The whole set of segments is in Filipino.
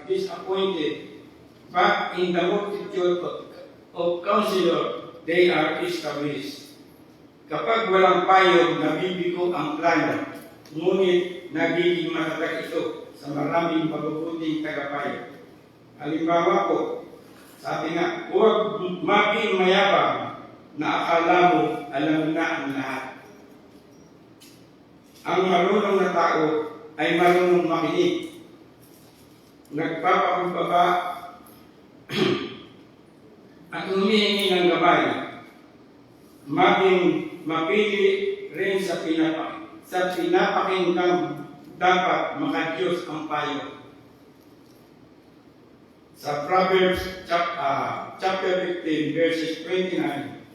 disappointed, but in the multitude of counselor, they are established. Kapag walang payong, nabibigo ang plano, ngunit nagiging matatag ito sa maraming mabubuting tagapayo. Halimbawa po, sabi nga, huwag maging mayabang na akala mo alam na ang lahat. Ang marunong na tao ay marunong makinig. Nagpapakumbaba at humihingi ng gabay. Maging mapili rin sa pinapakinggang dapat makadiyos ang payo. Sa Proverbs chapter 15 verses 29,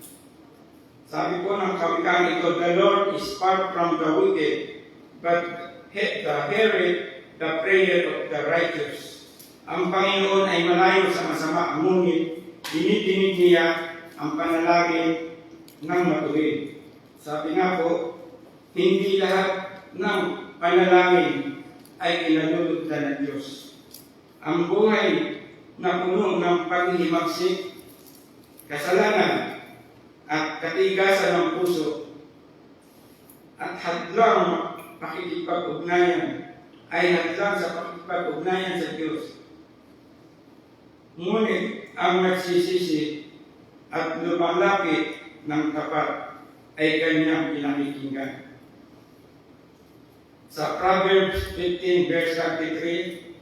sabi po ng kawikaan ito, the Lord is far from the wicked, but heareth the prayer of the righteous. Ang Panginoon ay malayo sa masama, ngunit dinidinig niya ang panalangin ng matuwid. Sabi nga po, hindi lahat ng panalangin ay kinalulugdan ng Diyos. Ang buhay na puno ng paghihimagsik, kasalanan, at katigasan ng puso, at hadlang pakikipag-ugnayan, ay hadlang sa pakikipag-ugnayan sa Diyos. Ngunit ang nagsisisi at lumalapit ng tapat ay kanyang pinakikinggan. Sa Proverbs 15 verse 33,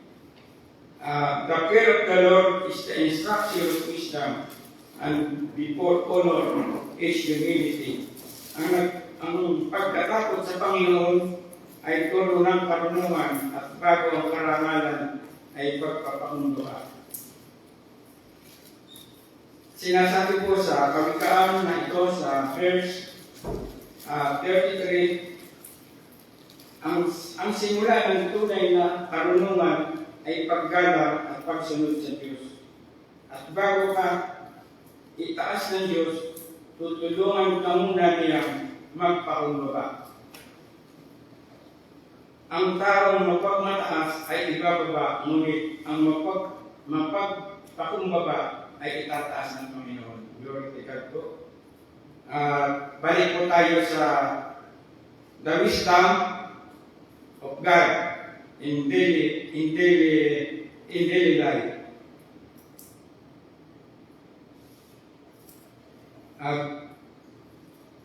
the fear of the Lord is the instruction of wisdom, and before honor is humility. Ang pagkatakot sa Panginoon ay tulo ng karunungan, at bago ang karangalan ay pagpapaunduan. Sinasabi po sa kawikaan na ito sa verse 33, ang simula ng tunay na karunungan ay paggalang at pagsunod sa Diyos. At bago ka itaas ng Diyos, tutulungan ka muna niyang magpakumbaba. Ang taong mapagmataas ay ibababa, ngunit ang mapagpakumbaba ay itataas ng Panginoon. Glory to God po. Balik po tayo sa the wisdom of God in daily life.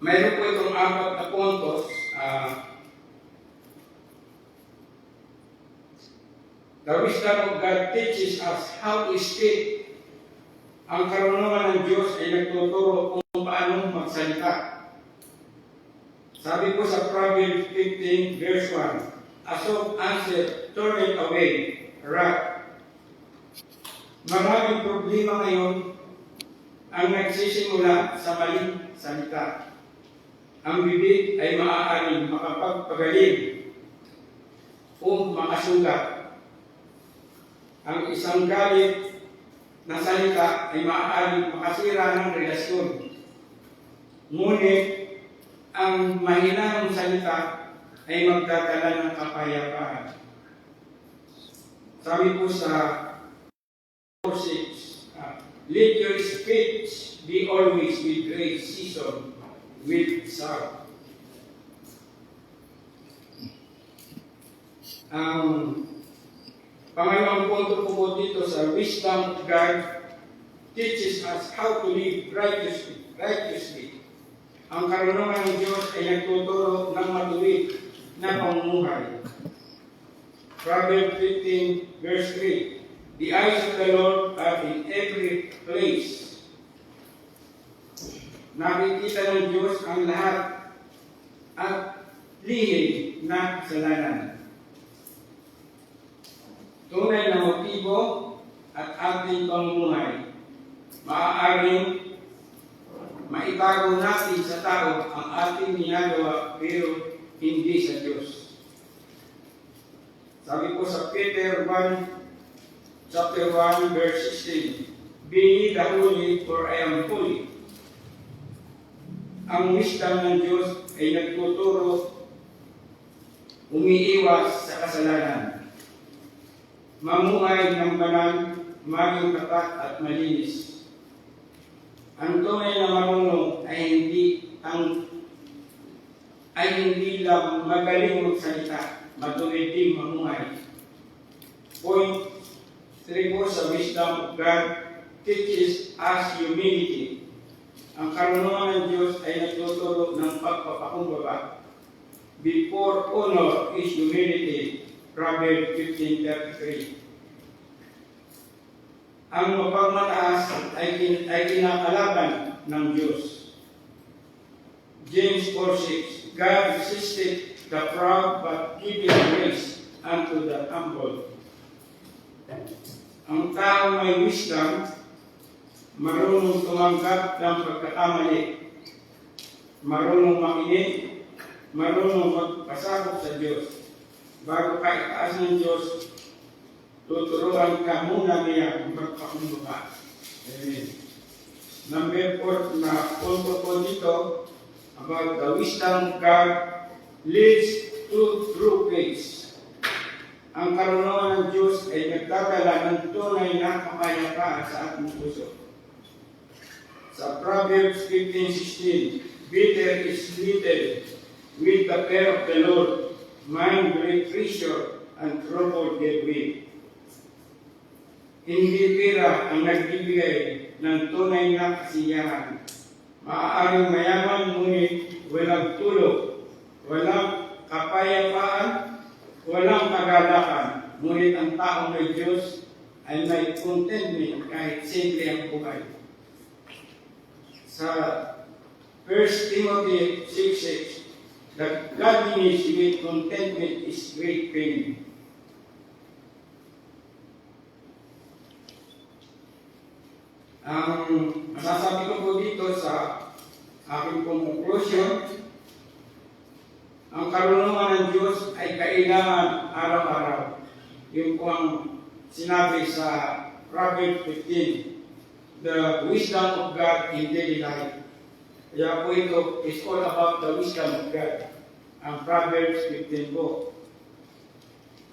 Mayroon po itong 4 na puntos. The wisdom of God teaches us how to speak. Ang karunungan ng Diyos ay nagtuturo kung paano magsalita. Sabi po sa Proverbs 15 verse 1, a soft answer turneth away wrath. Maraming problema ngayon ang nagsisimula sa maling salita. Ang bibig ay maaaring makapagpagaling o makasugat. Ang isang galit na salita ay maaaring makasira ng relasyon. Ngunit ang mahinahong salita ay magdadala ng kapayapaan. Sabi po sa 4:6, let your speech be always with grace, seasoned with salt. Pangalawang punto po dito sa wisdom of God teaches us how to live righteously. Ang karunungan ng Diyos ay nagtuturo ng matuwid na pamumuhay. Proverbs 15 verse 3, the eyes of the Lord are in every place. Nakikita ng Diyos ang lahat at lihim na kasalanan. Tunay na motibo at ating pamumuhay, maaaring maitago natin sa tao ang ating ginagawa pero hindi sa Diyos. Sabi po sa Peter 1, chapter 1, verse 16, be ye the holy, for I am holy. Ang wisdom ng Diyos ay nagtuturo umiiwas sa kasalanan. mamuhay ng banal, maging tapat at malinis. Ang tunay na marunong ay hindi lang magaling magsalita, matuwid din mamuhay. Point 3 po sa wisdom of God teaches us humility. Ang karunungan ng Diyos ay nagtuturo ng pagpapakumbaba. Before honor is humility. Proverbs 15:33. Ang mapagmataas ay kinakalaban ng Diyos. James 4:6. God resisted the proud but giveth grace unto the humble. Ang tao may wisdom, marunong tumanggap ng pagkakamali, marunong makinig, marunong magpasakop sa Diyos. Bago ka itaas ng Diyos, tuturuan ka muna niya magpakumbaba. Amen. Number 4 na punto po dito about the wisdom of God leads to true peace. Ang karunungan ng Diyos ay nagdadala ng tunay na kapayapaan sa ating puso. Sa Proverbs 15:16, bitter is little with the fear of the Lord, mind great treasure and trouble therewith. Hindi pera ang nagbibigay ng tunay na kasiyahan. Maaaring mayaman ngunit walang tulog, walang kapayapaan, walang kagalakan. Ngunit ang taong may Diyos ay may contentment kahit simple ang buhay. Sa 1 Timothy 6:6, the godliness with contentment is great gain. Ang masasabi ko po dito sa aking conclusion, ang karunungan ng Diyos ay kailangan araw-araw. Yun po ang sinabi sa Proverbs 15, the wisdom of God in daily life. Kaya po ito is all about the wisdom of God. Ang Proverbs 15 po.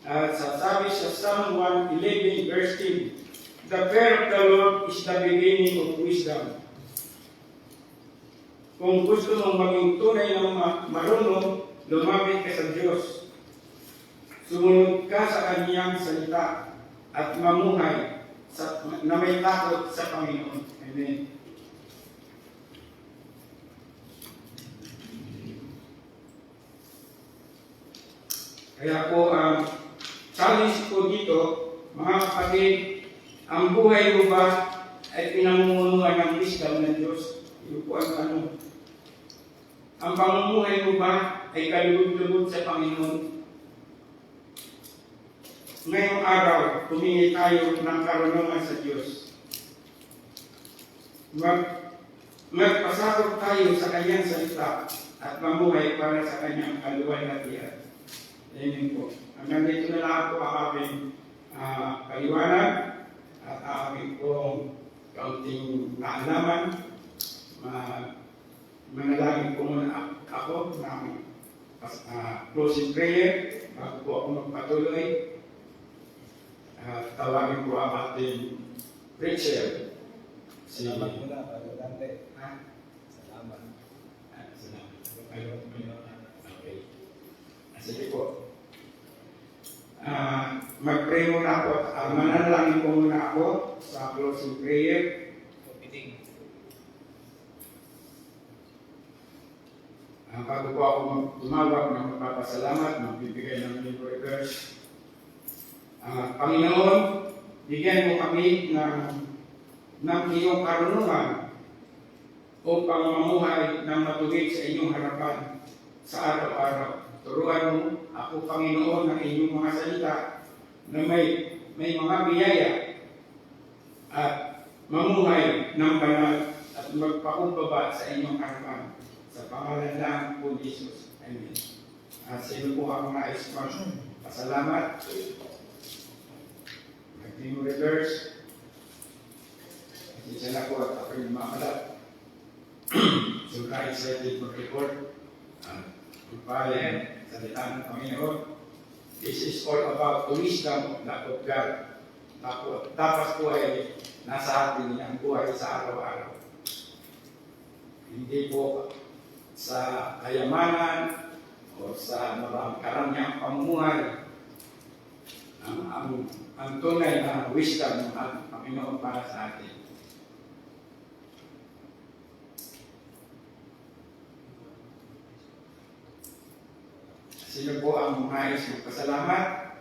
At sasabi sa Psalm 111 verse 10, the fear of the Lord is the beginning of wisdom. Kung gusto mong maging tunay na marunong, lumapit ka sa Diyos. Sumunod ka sa Kanyang salita at mamuhay na may takot sa Panginoon. Amen. Kaya po, challenge po dito, mga kapatid, ang buhay mo ba ay pinamumunuan ng wisdom ng Diyos? Ito po ang tanong. Ang pamumuhay mo ba ay kalugod-lugod sa Panginoon? Ngayong araw, humingi tayo ng karunungan sa Diyos. Magpasakop tayo sa Kanyang salita at mamuhay para sa Kanyang kaluwalhatian. Amen po. Hanggang dito na lang po ang aking paliwanag at aking pong kaunting kaalaman. Manalangin po muna ako ng closing prayer bago po ako magpatuloy. Tawagin po ang ating preacher. Salamat muna, Brother Dante. Ha? Salamat. Salamat. Okay. Sige po. Mag-pray muna ako. Manalangin po muna ako sa closing prayer. Bago po ako tumawag ng magpapasalamat, magbibigay ng libre verse. Panginoon, bigyan mo kami ng iyong karunungan upang mamuhay ng matuwid sa inyong harapan sa araw-araw. Turuan mo ako, Panginoon, ng inyong mga salita na may mga biyaya at mamuhay ng banal at magpakumbaba sa inyong harapan. Sa pangalan ng po Jesus. Amen. Sa iyo po ako nais pasalamat. Nagting reverse. Kasi na po at ako'y mamalat. So, excited mag-report. Magpahal salita ng Panginoon. This is all about the wisdom of God. Dapat po ay nasa atin ang buhay sa araw-araw. Hindi po sa kayamanan o sa karamihan pamumuhay. Ang tunay na wisdom ng ating Panginoon para sa atin. Sino po ang nais magpasalamat?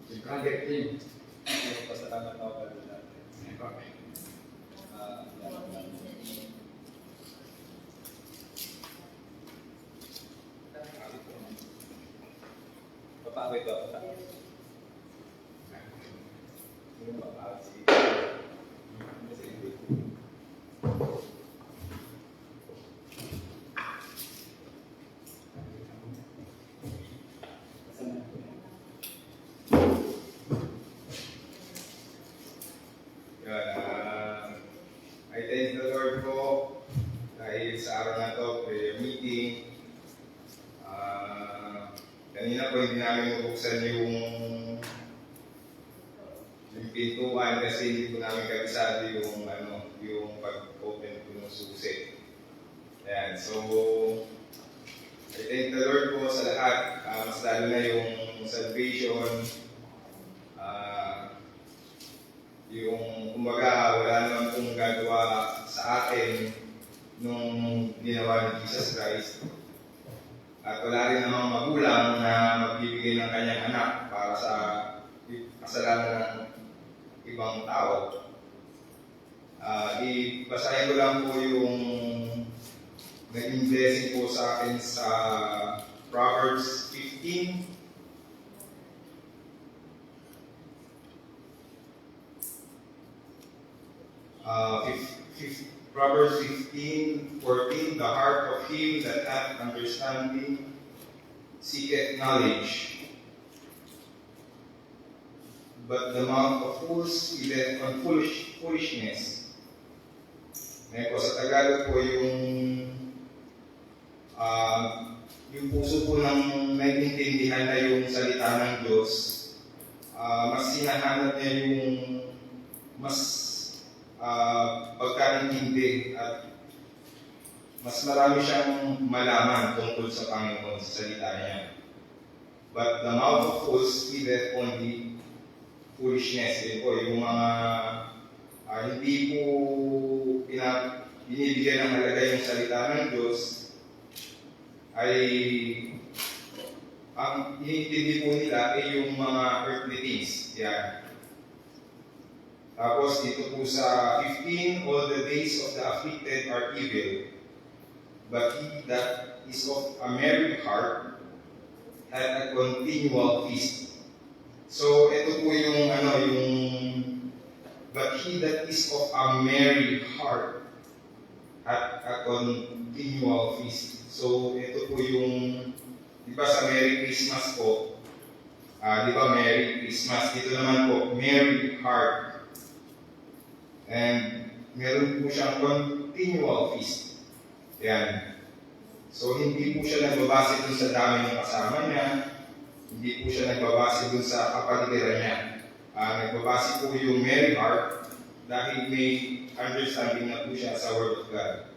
Si Brother Tim. Pasalamat ako pala natin. Okay. Papawit ba ako? Yung papawit si... I thank the Lord po dahil sa araw na to, prayer meeting. Kanina po hindi namin nabuksan yung pintuan kasi hindi po namin kabisado yung pag-open po ng susi. Ayan, so I thank the Lord po sa lahat, mas lalo na yung salvation, yung kumbaga wala naman pong gagawa sa atin nung ginawa ni Jesus Christ. At wala rin namang magulang na magbibigay ng kanyang anak para sa kasalanan ng ibang tao. Ibasahin ko lang po yung naging blessing po sa akin sa Proverbs 15. Proverbs 15:14, the heart of him that hath understanding seeketh knowledge, but the mouth of fools giveth on foolishness. Ngayon po, sa Tagalog po yung puso po ng naiintindihan na yung salita ng Diyos, mas hinahanap niya yung mas pagkaintindi at mas marami siyang malaman tungkol sa Panginoon sa salita niya. But the mouth of fools giveth only foolishness. Yun po, yung mga hindi po binibigyan ng halaga yung salita ng Diyos ay ang iniintindi po nila ay yung mga earthly things. Yan. Tapos dito po sa 15, all the days of the afflicted are evil, but he that is of a merry heart hath a continual feast. So ito po yung but he that is of a merry heart hath a continual feast. So ito po yung, di ba sa Merry Christmas po, di ba Merry Christmas, dito naman po, merry heart. And meron po siyang continual feast. Yan. So, hindi po siya nagbabase dun sa dami ng kasama niya. Hindi po siya nagbabase dun sa kapaligiran niya. Nagbabase po yung merry heart dahil may understanding na po siya sa Word of God.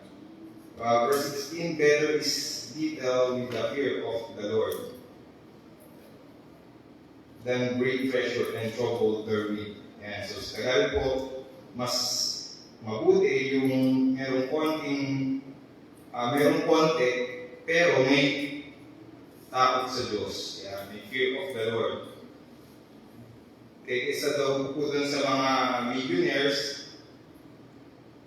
Verse 16, better is little with the fear of the Lord than great treasure and trouble therewith. Yan. So, sa Tagalog po, mas mabuti yung merong konti, pero may takot sa Diyos. Yeah, may fear of the Lord. Kaya isa daw po dun sa mga millionaires,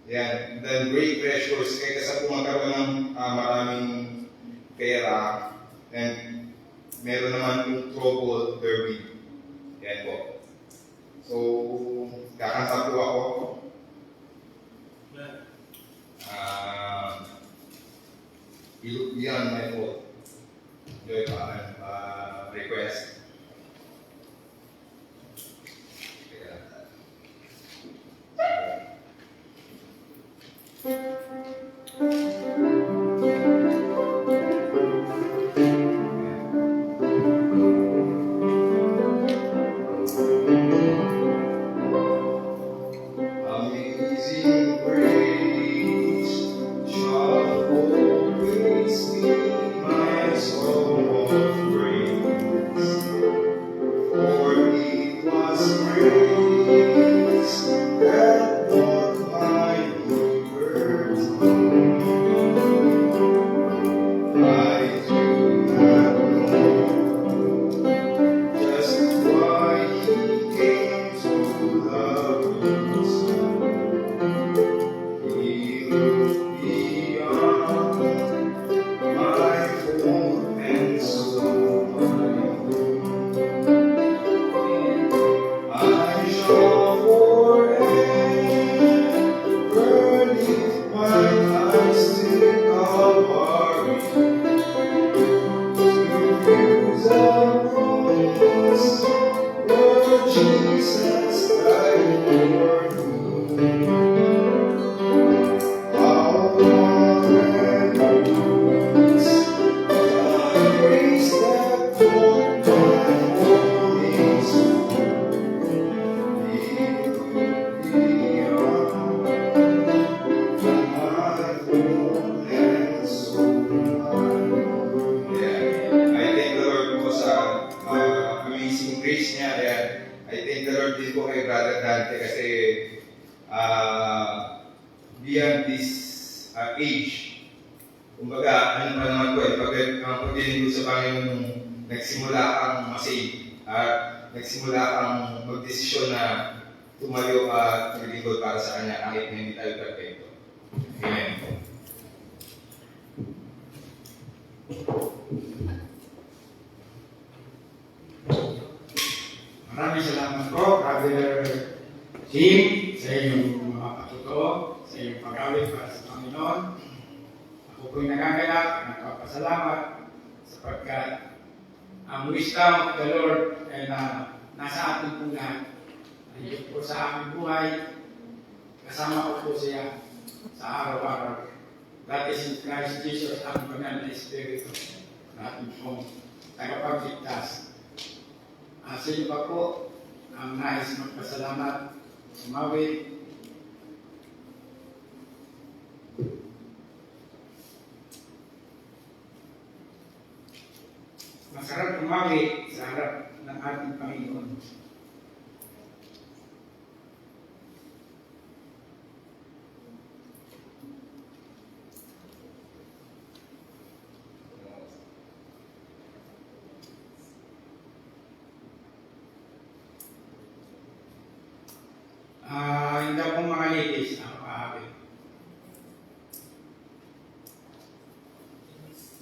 yan, then great treasures, kaya kasi po magkaroon ng maraming pera, and meron naman yung trouble therewith. Yan po. So, kakanta po ako. You look beyond my fault. Joy pa request. I thank the Lord po sa amazing grace niya. Ayan. I thank the Lord din po kay Brother Dante kasi beyond this age, kumbaga, ano pa naman po pag pagdinig sa Panginoon nung nagsimula kang masave at nagsimula kang magdesisyon na tumayo at maglingkod para sa Kanya kahit na hindi tayo perfecto. Amen. Maraming salamat po, Brother Jim, sa iyong mga patuto, sa iyong pag-awit para sa Panginoon. Ako po'y nagagalak, nagpapasalamat sapagkat ang wisdom of the Lord ay nasa ating po lahat. Nandito po sa aming buhay, kasama ko po siya sa araw-araw. That is in Christ Jesus, ang banal na Espiritu na ating pong tagapagligtas. Sino pa po ang nais magpasalamat, sumawit? Masarap umawit sa harap ng ating Panginoon. Hindi po mga ladies na makahawin. Jesus.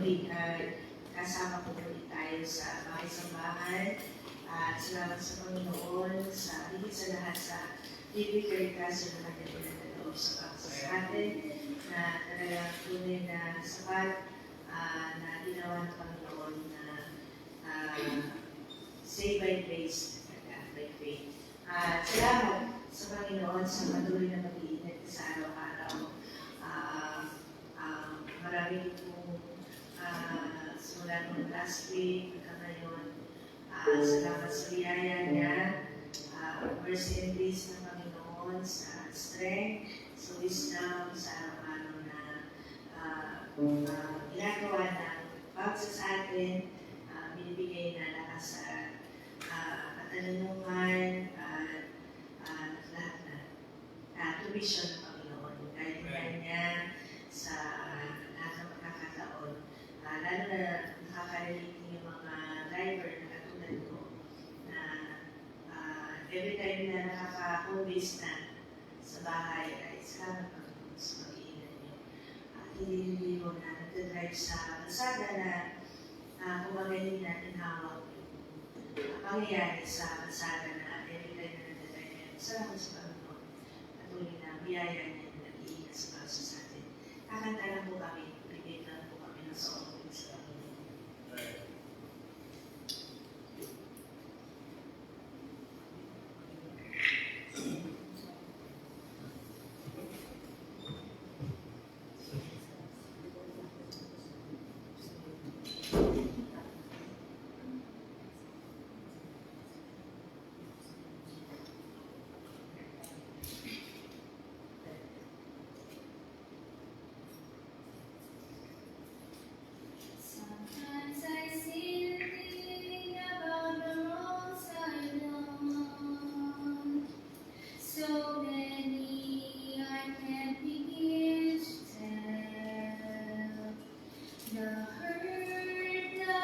muli kasama po muli tayo sa bahay. At salamat sa Panginoon sa higit sa lahat sa bibigay kasi ng kanyang pinagdaloob sa bangsa sa atin na talagang tunay na sapat na ginawa ng Panginoon na save by grace, by faith. At salamat sa Panginoon sa patuloy na pag-iingat sa araw-araw. Marami pong simula ng last week hanggang ngayon. Salamat sa biyaya niya, mercy and grace ng Panginoon, sa strength, sa wisdom, sa araw-araw na ginagawa ng bangsa sa atin, binibigay na lakas sa katanungan at lahat na tuwisyon ng Panginoon. Dahil niya sa lahat ng pagkakataon, lalo na nakaka-relate yung mga driver na katulad ko na every time na nakaka-home base na sa bahay ay salamat Panginoon sa pag-iinan niyo. Hindi mo na nagdadrive sa kalsada na kumbaga hindi natin hawak yung pangyayari sa kalsada na every time na nagdadrive niyo. Salamat sa Panginoon. Patuloy na biyaya niya na nag-iingat sa bangsa sa atin. Kakanta lang po kami, bigay lang po kami ng song sa Panginoon. Sometimes I see the thing about the roads I know. So many I can't begin to tell. The hurt, the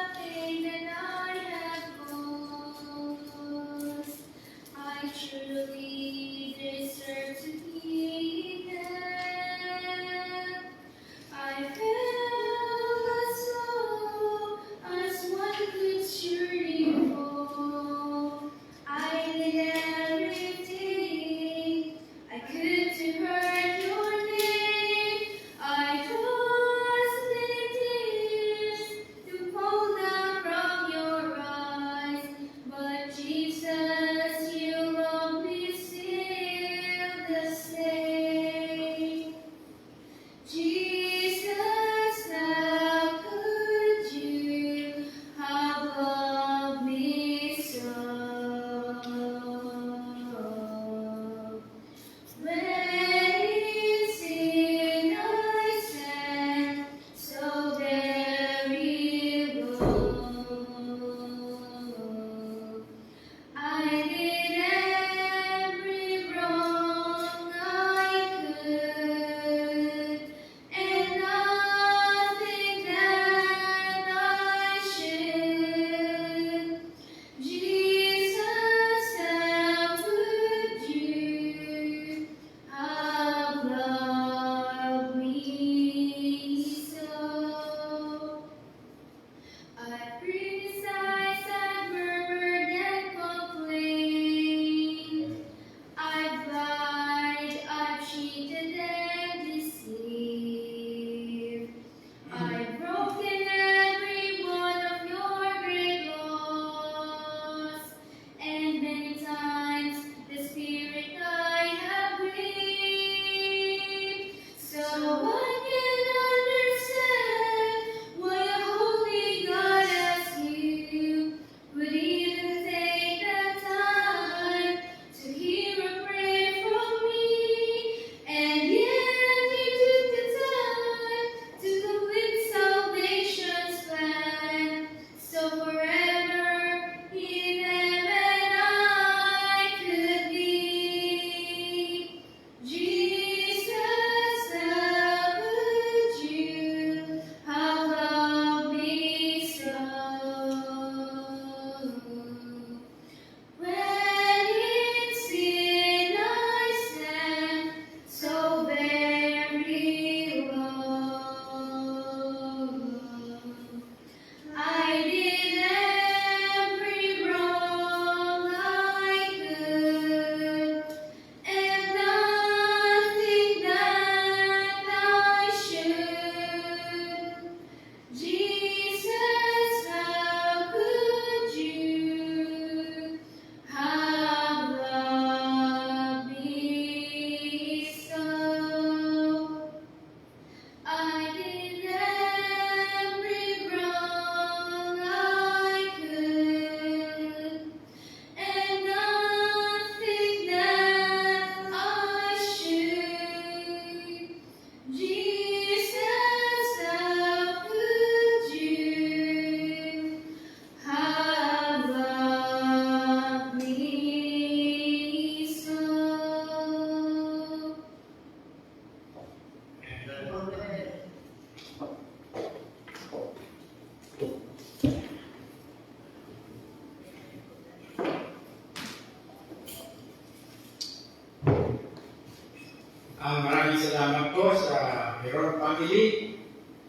salamat po sa Heron family,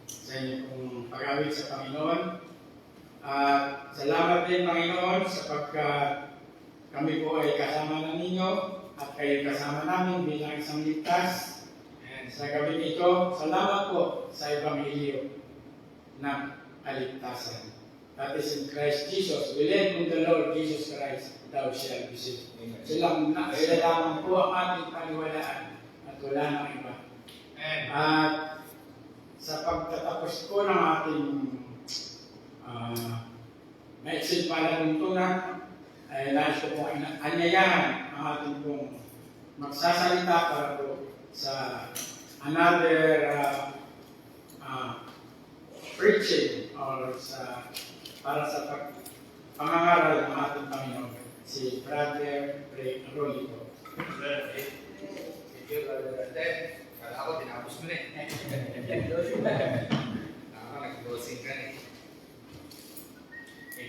sa inyo pong pag-awit sa Panginoon. At salamat din, Panginoon, sapagkat kami po ay kasama na ninyo at kayo kasama namin bilang isang ligtas. And sa gabi ito, salamat po sa Ebanghelyo ng kaligtasan. That is in Christ Jesus. Believe in the Lord Jesus Christ, thou shalt be saved. Sila lamang po ang ating paniwalaan at wala nang iba. At sa pagtatapos po ng ating maiksin pananuntunan, ay nais ko po anyayahan ang ating pong magsasalita para po sa another preaching or para sa pangangaral ng ating Panginoon, si Brother Ray Rolico. Thank you, Brother Dante. Kala ako, tinapos mo na eh. Nag-closing ka na eh.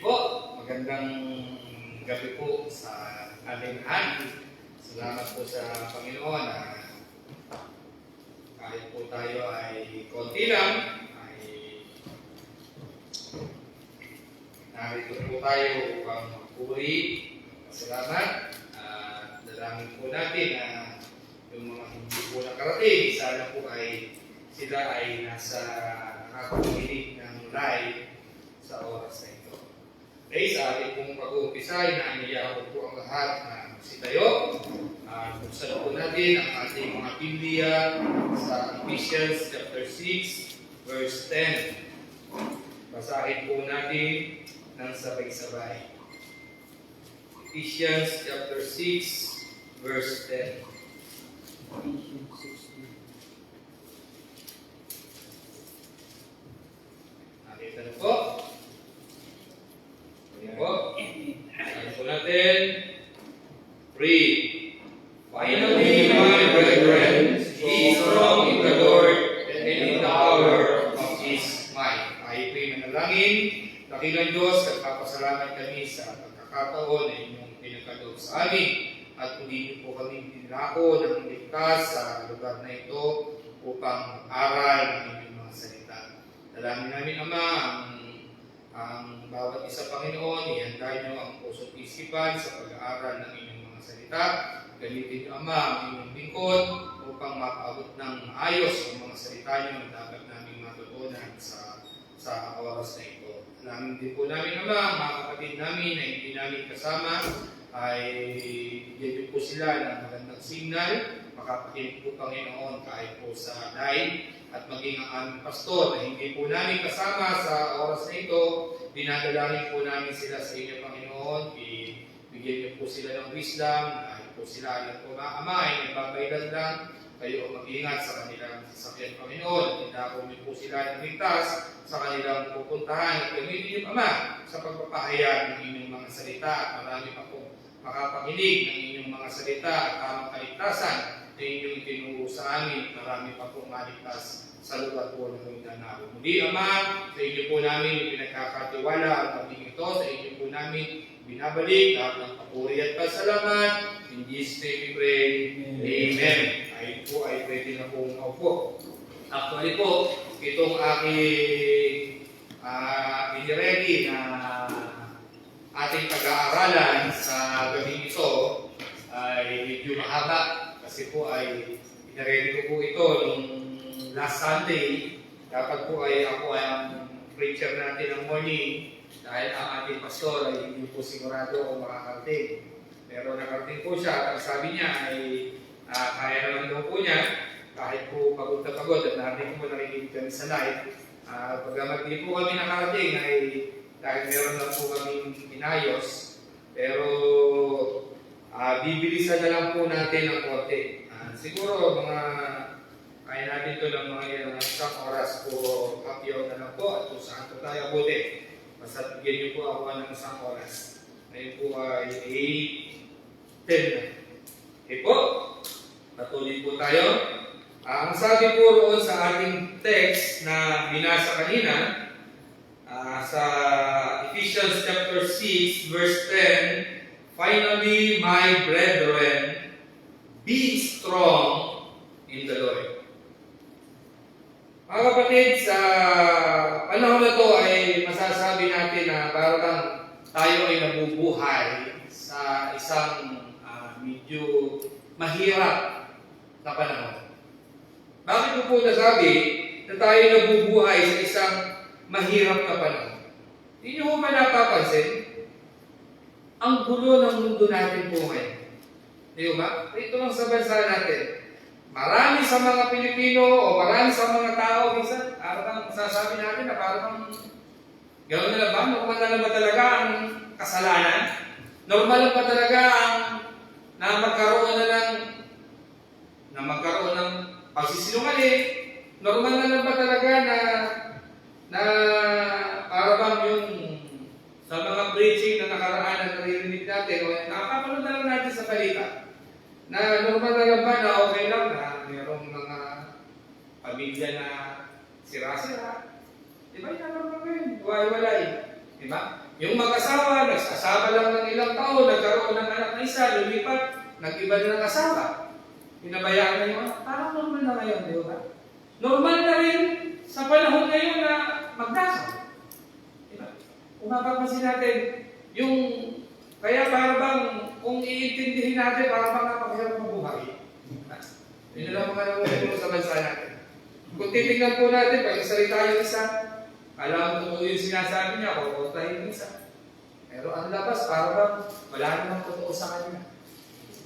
Po, magandang gabi po sa ating lahat. Salamat po sa Panginoon na kahit po tayo ay konti lang, ay narito po tayo upang magpuri, salamat. Dalangin po natin na yung mga hindi po nakarating, sana po ay sila ay nakakakinig ng live sa oras na ito. Okay, sa ating pong pag-uumpisa, inaaniya ko po ang lahat na magsitayo. Buksan po natin ang ating mga Biblia sa Ephesians chapter 6, verse 10. Basahin po natin ng sabay-sabay. Ephesians chapter 6, verse 10. Nakita na po. Ayan po. Sabi po natin. Read. Finally, my brethren, be strong in the Lord and in the power of His might. Ay po'y manalangin. Dakilang Diyos, nagpapasalamat kami sa pagkakataon na inyong pinagkaloob sa amin. At kung hindi po kami dinako ng ligtas sa lugar na ito upang aral ng inyong mga salita. Dalangin namin, Ama, ang bawat isa, Panginoon, ihanda niyo ang puso't isipan sa pag-aaral ng inyong mga salita. Gamitin niyo, Ama, ang inyong lingkod upang mapaabot ng ayos ang mga salita niyo na dapat namin matutunan sa oras na ito. Dalangin din po namin, Ama, ang mga kapatid namin na hindi namin kasama ay bigyan po sila ng magandang signal, makapakinig po, Panginoon, kahit po sa live, at maging ang aming pastor na hindi po namin kasama sa oras na ito, dinadalangin po namin sila sa inyo, Panginoon. Bigyan niyo po sila ng wisdom, kahit po sila ay po na Ama ay nagbabaylan lang, kayo mag-ingat sa kanilang sasakyan, Panginoon. Tinako niyo po sila ng ligtas sa kanilang pupuntahan at gamitin niyo, Ama, sa pagpapahayag ng inyong mga salita at marami pa po makapakinig ng inyong mga salita at tamang kaligtasan na inyong itinuro sa amin. Marami pa pong maligtas sa lugar po ng Mindanao. Muli, Ama, sa inyo po namin pinagkakatiwala ang pagiging ito. Sa inyo po namin binabalik lahat ng papuri at pasalamat. In Jesus' name we pray. Amen. Ay po ay pwede na pong maupo. Actually po, itong aking iniready na ating pag-aaralan sa gabing ito ay medyo mahaba kasi po ay iniready ko po ito nung last Sunday. Dapat po ay ako ay ang preacher natin ng morning dahil ang ating pastor ay hindi po sigurado kung makakarating. Pero nakarating po siya at sabi niya ay kaya naman daw po niya kahit po pagod na pagod at natin po nakikinig kami sa live. Pagkamat din po kami nakarating ay dahil meron lang po kaming inayos, pero bibilisan na lang po natin ang konti. Siguro mga kaya natin ito ng mga isang oras po, kapyaw na lang po at kung saan po tayo abutin. Basta bigyan niyo po ako ng isang oras. Ngayon po ay 8:10 na. Okay po, patuloy po tayo. Ang sabi po roon sa ating text na binasa kanina, sa Ephesians chapter 6, verse 10, finally, my brethren, be strong in the Lord. Mga kapatid, sa panahon na to ay masasabi natin na parang tayo ay nabubuhay sa isang medyo mahirap na panahon. Bakit ko po nasabi na tayo nabubuhay sa isang mahirap na panahon? Hindi nyo ba napapansin? Ang gulo ng mundo natin po ngayon. Di ba? Ito lang sa bansa natin. Marami sa mga Pilipino o marami sa mga tao, minsan, parang masasabi natin na parang gano'n na ba? Normal na ba talaga ang kasalanan? Normal ba talaga ang na magkaroon ng pagsisinungaling? Normal na ba talaga na parang yung sa mga preaching na nakaraan na naririnig natin o nakakapanood na lang natin sa balita na normal na lang ba na okay lang na mayroong mga pamilya na sira-sira. Diba yung normal ba yun? Walay-walay. Diba? Yung mag-asawa, nagsasama lang ng ilang taon, nagkaroon ng anak na isa, lumipat, nag-iba na ng asawa. Pinabayaan na yung anak. Parang normal na ngayon, di ba? Normal na rin sa panahon ngayon na magdasal. Diba? Kung mapapansin natin, yung kaya para bang kung iintindihin natin, para bang napakahirap mabuhay. Yun na lang mga nangyayari sa bansa natin. Kung titignan po natin, pag salita yung isa, alam mo yung sinasabi niya, kukuntahin yung isa. Pero ang labas, para bang wala namang totoo sa kanya.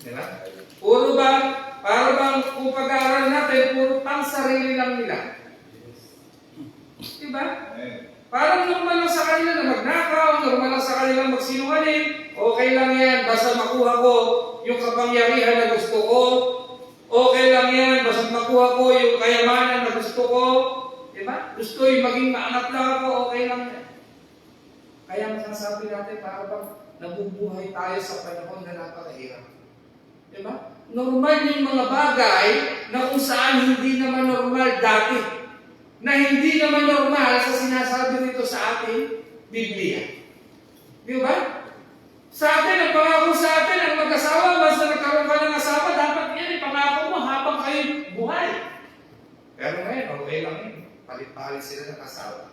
Diba? Puro ba, para bang kung pag-aaral natin, puro pang sarili lang nila. Diba? Parang normal lang sa kanila na magnakaw, normal lang sa kanila magsinungaling, okay lang yan, basta makuha ko yung kapangyarihan na gusto ko, okay lang yan, basta makuha ko yung kayamanan na gusto ko, diba? Gusto yung maging maangat lang ako, okay lang yan. Kaya masasabi natin, para bang nabubuhay tayo sa panahon na napakahirap. Diba? Normal yung mga bagay na kung saan hindi naman normal dati. Na hindi naman normal sa sinasabi nito sa ating Biblia. Di ba? Sa atin, ang pangako sa atin, ang mag-asawa, basta nagkaroon ka ng asawa, dapat yan, pangako mo habang kayo buhay. Pero ngayon, okay lang yun. Palit-palit sila ng asawa.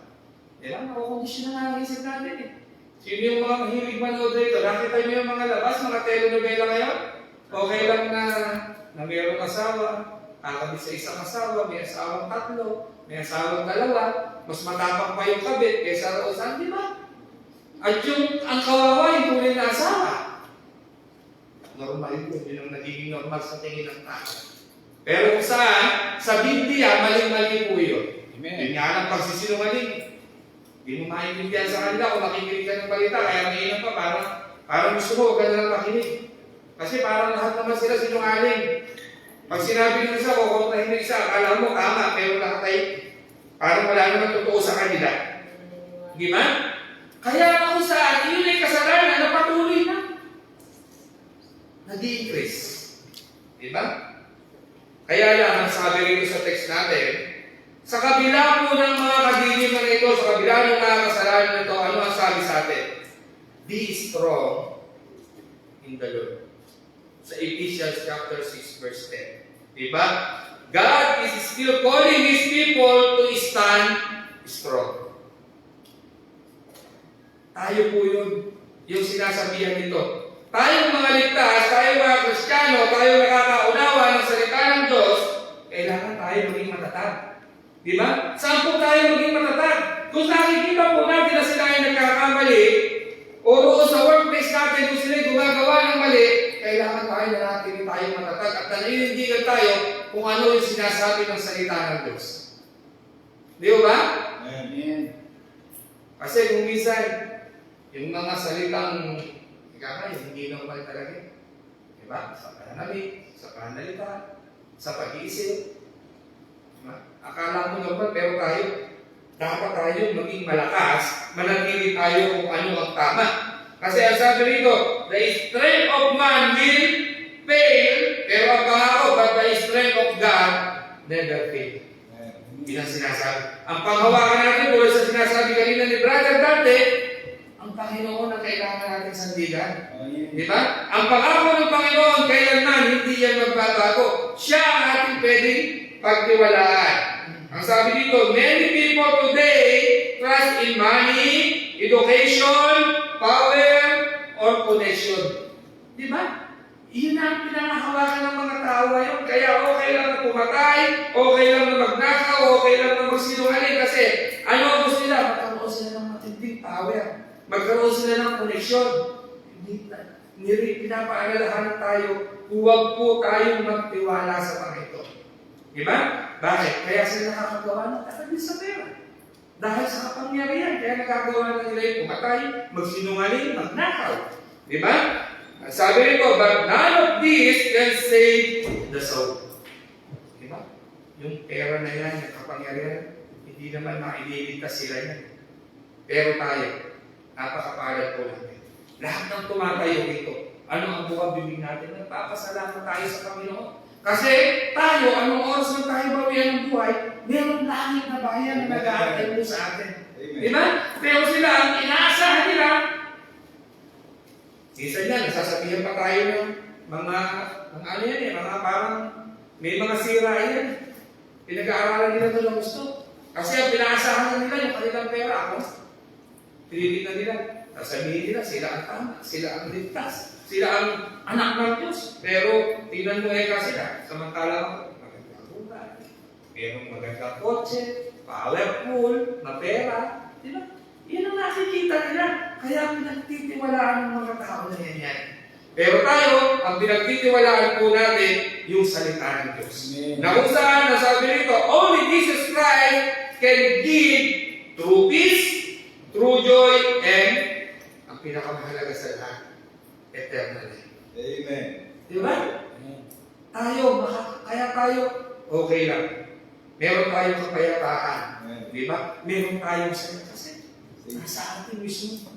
Yan ang kondisyon na naisip natin eh. Sino yung mga mahilig manood dito? Nakita niyo yung mga labas, mga telenovela ngayon? Okay lang na mayroong asawa, kakabit sa isang asawa, may asawang tatlo, may asawang dalawa, mas matapang pa yung kabit kaysa roon, di ba? At ang kawawa yung tunay na asawa. Normal yun, yun ang nagiging normal sa tingin ng tao. Pero kung saan, sa Biblia, maling-mali po yun. Yun nga lang pagsisinungaling. Hindi mo maintindihan sa kanila kung makikinig ka ng balita, kaya mainam pa, parang gusto mo, huwag ka na lang makinig. Kasi parang lahat naman sila sinungaling. Pag sinabi ng isa, kukuntahin ng isa, akala mo tama, pero lahat ay parang wala naman totoo sa kanila. Di ba? Kaya kung saan, yun ay kasalanan na patuloy na. Nag-i-increase. Di ba? Kaya lang, ang sabi rito sa text natin, sa kabila po ng mga kadiliman na ito, sa kabila ng mga kasalanan na ito, ano ang sabi sa atin? Be strong in the Lord. Sa Ephesians chapter 6 verse 10. Diba? God is still calling His people to stand strong. Tayo po yun. Yung sinasabihan nito. Tayong mga ligtas, tayo mga Kristiyano, tayo nakakaunawa ng salita ng Diyos, kailangan tayo maging matatag. Diba? Saan po tayo maging matatag? Kung nakikita po natin na sila ay nagkakamali, o roon sa workplace natin kung sila ay gumagawa ng mali, kailangan tayo na natin tayo matatag at naninindigan tayo kung ano yung sinasabi ng salita ng Diyos. Di ba? Amen. Kasi kung minsan, yung mga salitang hindi normal talaga. Di ba? Sa pananamit, sa pananalita, sa pag-iisip. Diba? Akala mo normal, pero dapat tayo maging malakas, manatili tayo kung ano ang tama. Kasi ang sabi rito, the strength of man will fail, pero ang pangako, but the strength of God never fail. Hindi na sinasabi. Ang panghawakan natin, tulad sa sinasabi kanina ni Brother Dante, ang Panginoon ang kailangan natin sandigan. Di ba? Ang pangako ng Panginoon, kailanman, hindi yan magbabago. Siya ang ating pwedeng pagtiwalaan. Ang sabi dito, many people today trust in money, education, power, or connection. Di ba? Iyon ang pinangahawakan ng mga tao ngayon. Kaya okay lang na pumatay, okay lang na magnakaw, okay lang na magsinungaling kasi ano gusto nila? Magkaroon sila ng matinding power. Magkaroon sila ng connection. Pinapaalalahanan tayo, huwag po tayong magtiwala sa mga ito. Di ba? Bakit? Kaya sila nakakagawa ng tatabi sa pera. Dahil sa kapangyarihan, kaya nagagawa na nila yung pumatay, magsinungaling, magnakaw. Di ba? Sabi nito, but none of these can save the soul. Di ba? Yung pera na yan, yung kapangyarihan, hindi naman mailigtas sila yan. Pero tayo, napakapalad po natin. Lahat ng tumatayo dito, ano ang buwag bibig natin? Nagpapasalamat tayo sa Panginoon. Kasi tayo, anong oras na tayo bawian ng buhay, meron langit na bayan na nag-aantay mo sa atin. Di ba? Pero sila, ang inaasahan nila, isa niya, nasasabihan pa tayo ng mga ano yan eh, mga parang, may mga sira yan. Pinag-aaralan nila doon ang gusto. Kasi ang pinaasahan nila yung kanilang pera, ako, tinitignan nila, sasabihin nila, sila ang tama, sila ang ligtas, sila ang anak ng Diyos. Pero, tingnan mo ngayon kasi sila, samantala ako, magandang buhay, merong magandang kotse, powerful, mapera, di ba? Yan ang nakikita nila. Kaya pinagtitiwalaan ng mga tao na yan. Pero tayo, ang pinagtitiwalaan po natin, yung salita ng Diyos. Na kung saan, nasabi rito, only Jesus Christ can give true peace, true joy, and ang pinakamahalaga sa lahat, eternal life. Amen. Diba? Tayo, kaya tayo, okay lang. Meron tayong kapayapaan. Diba? Meron tayong saya. Kasi nasa atin mismo.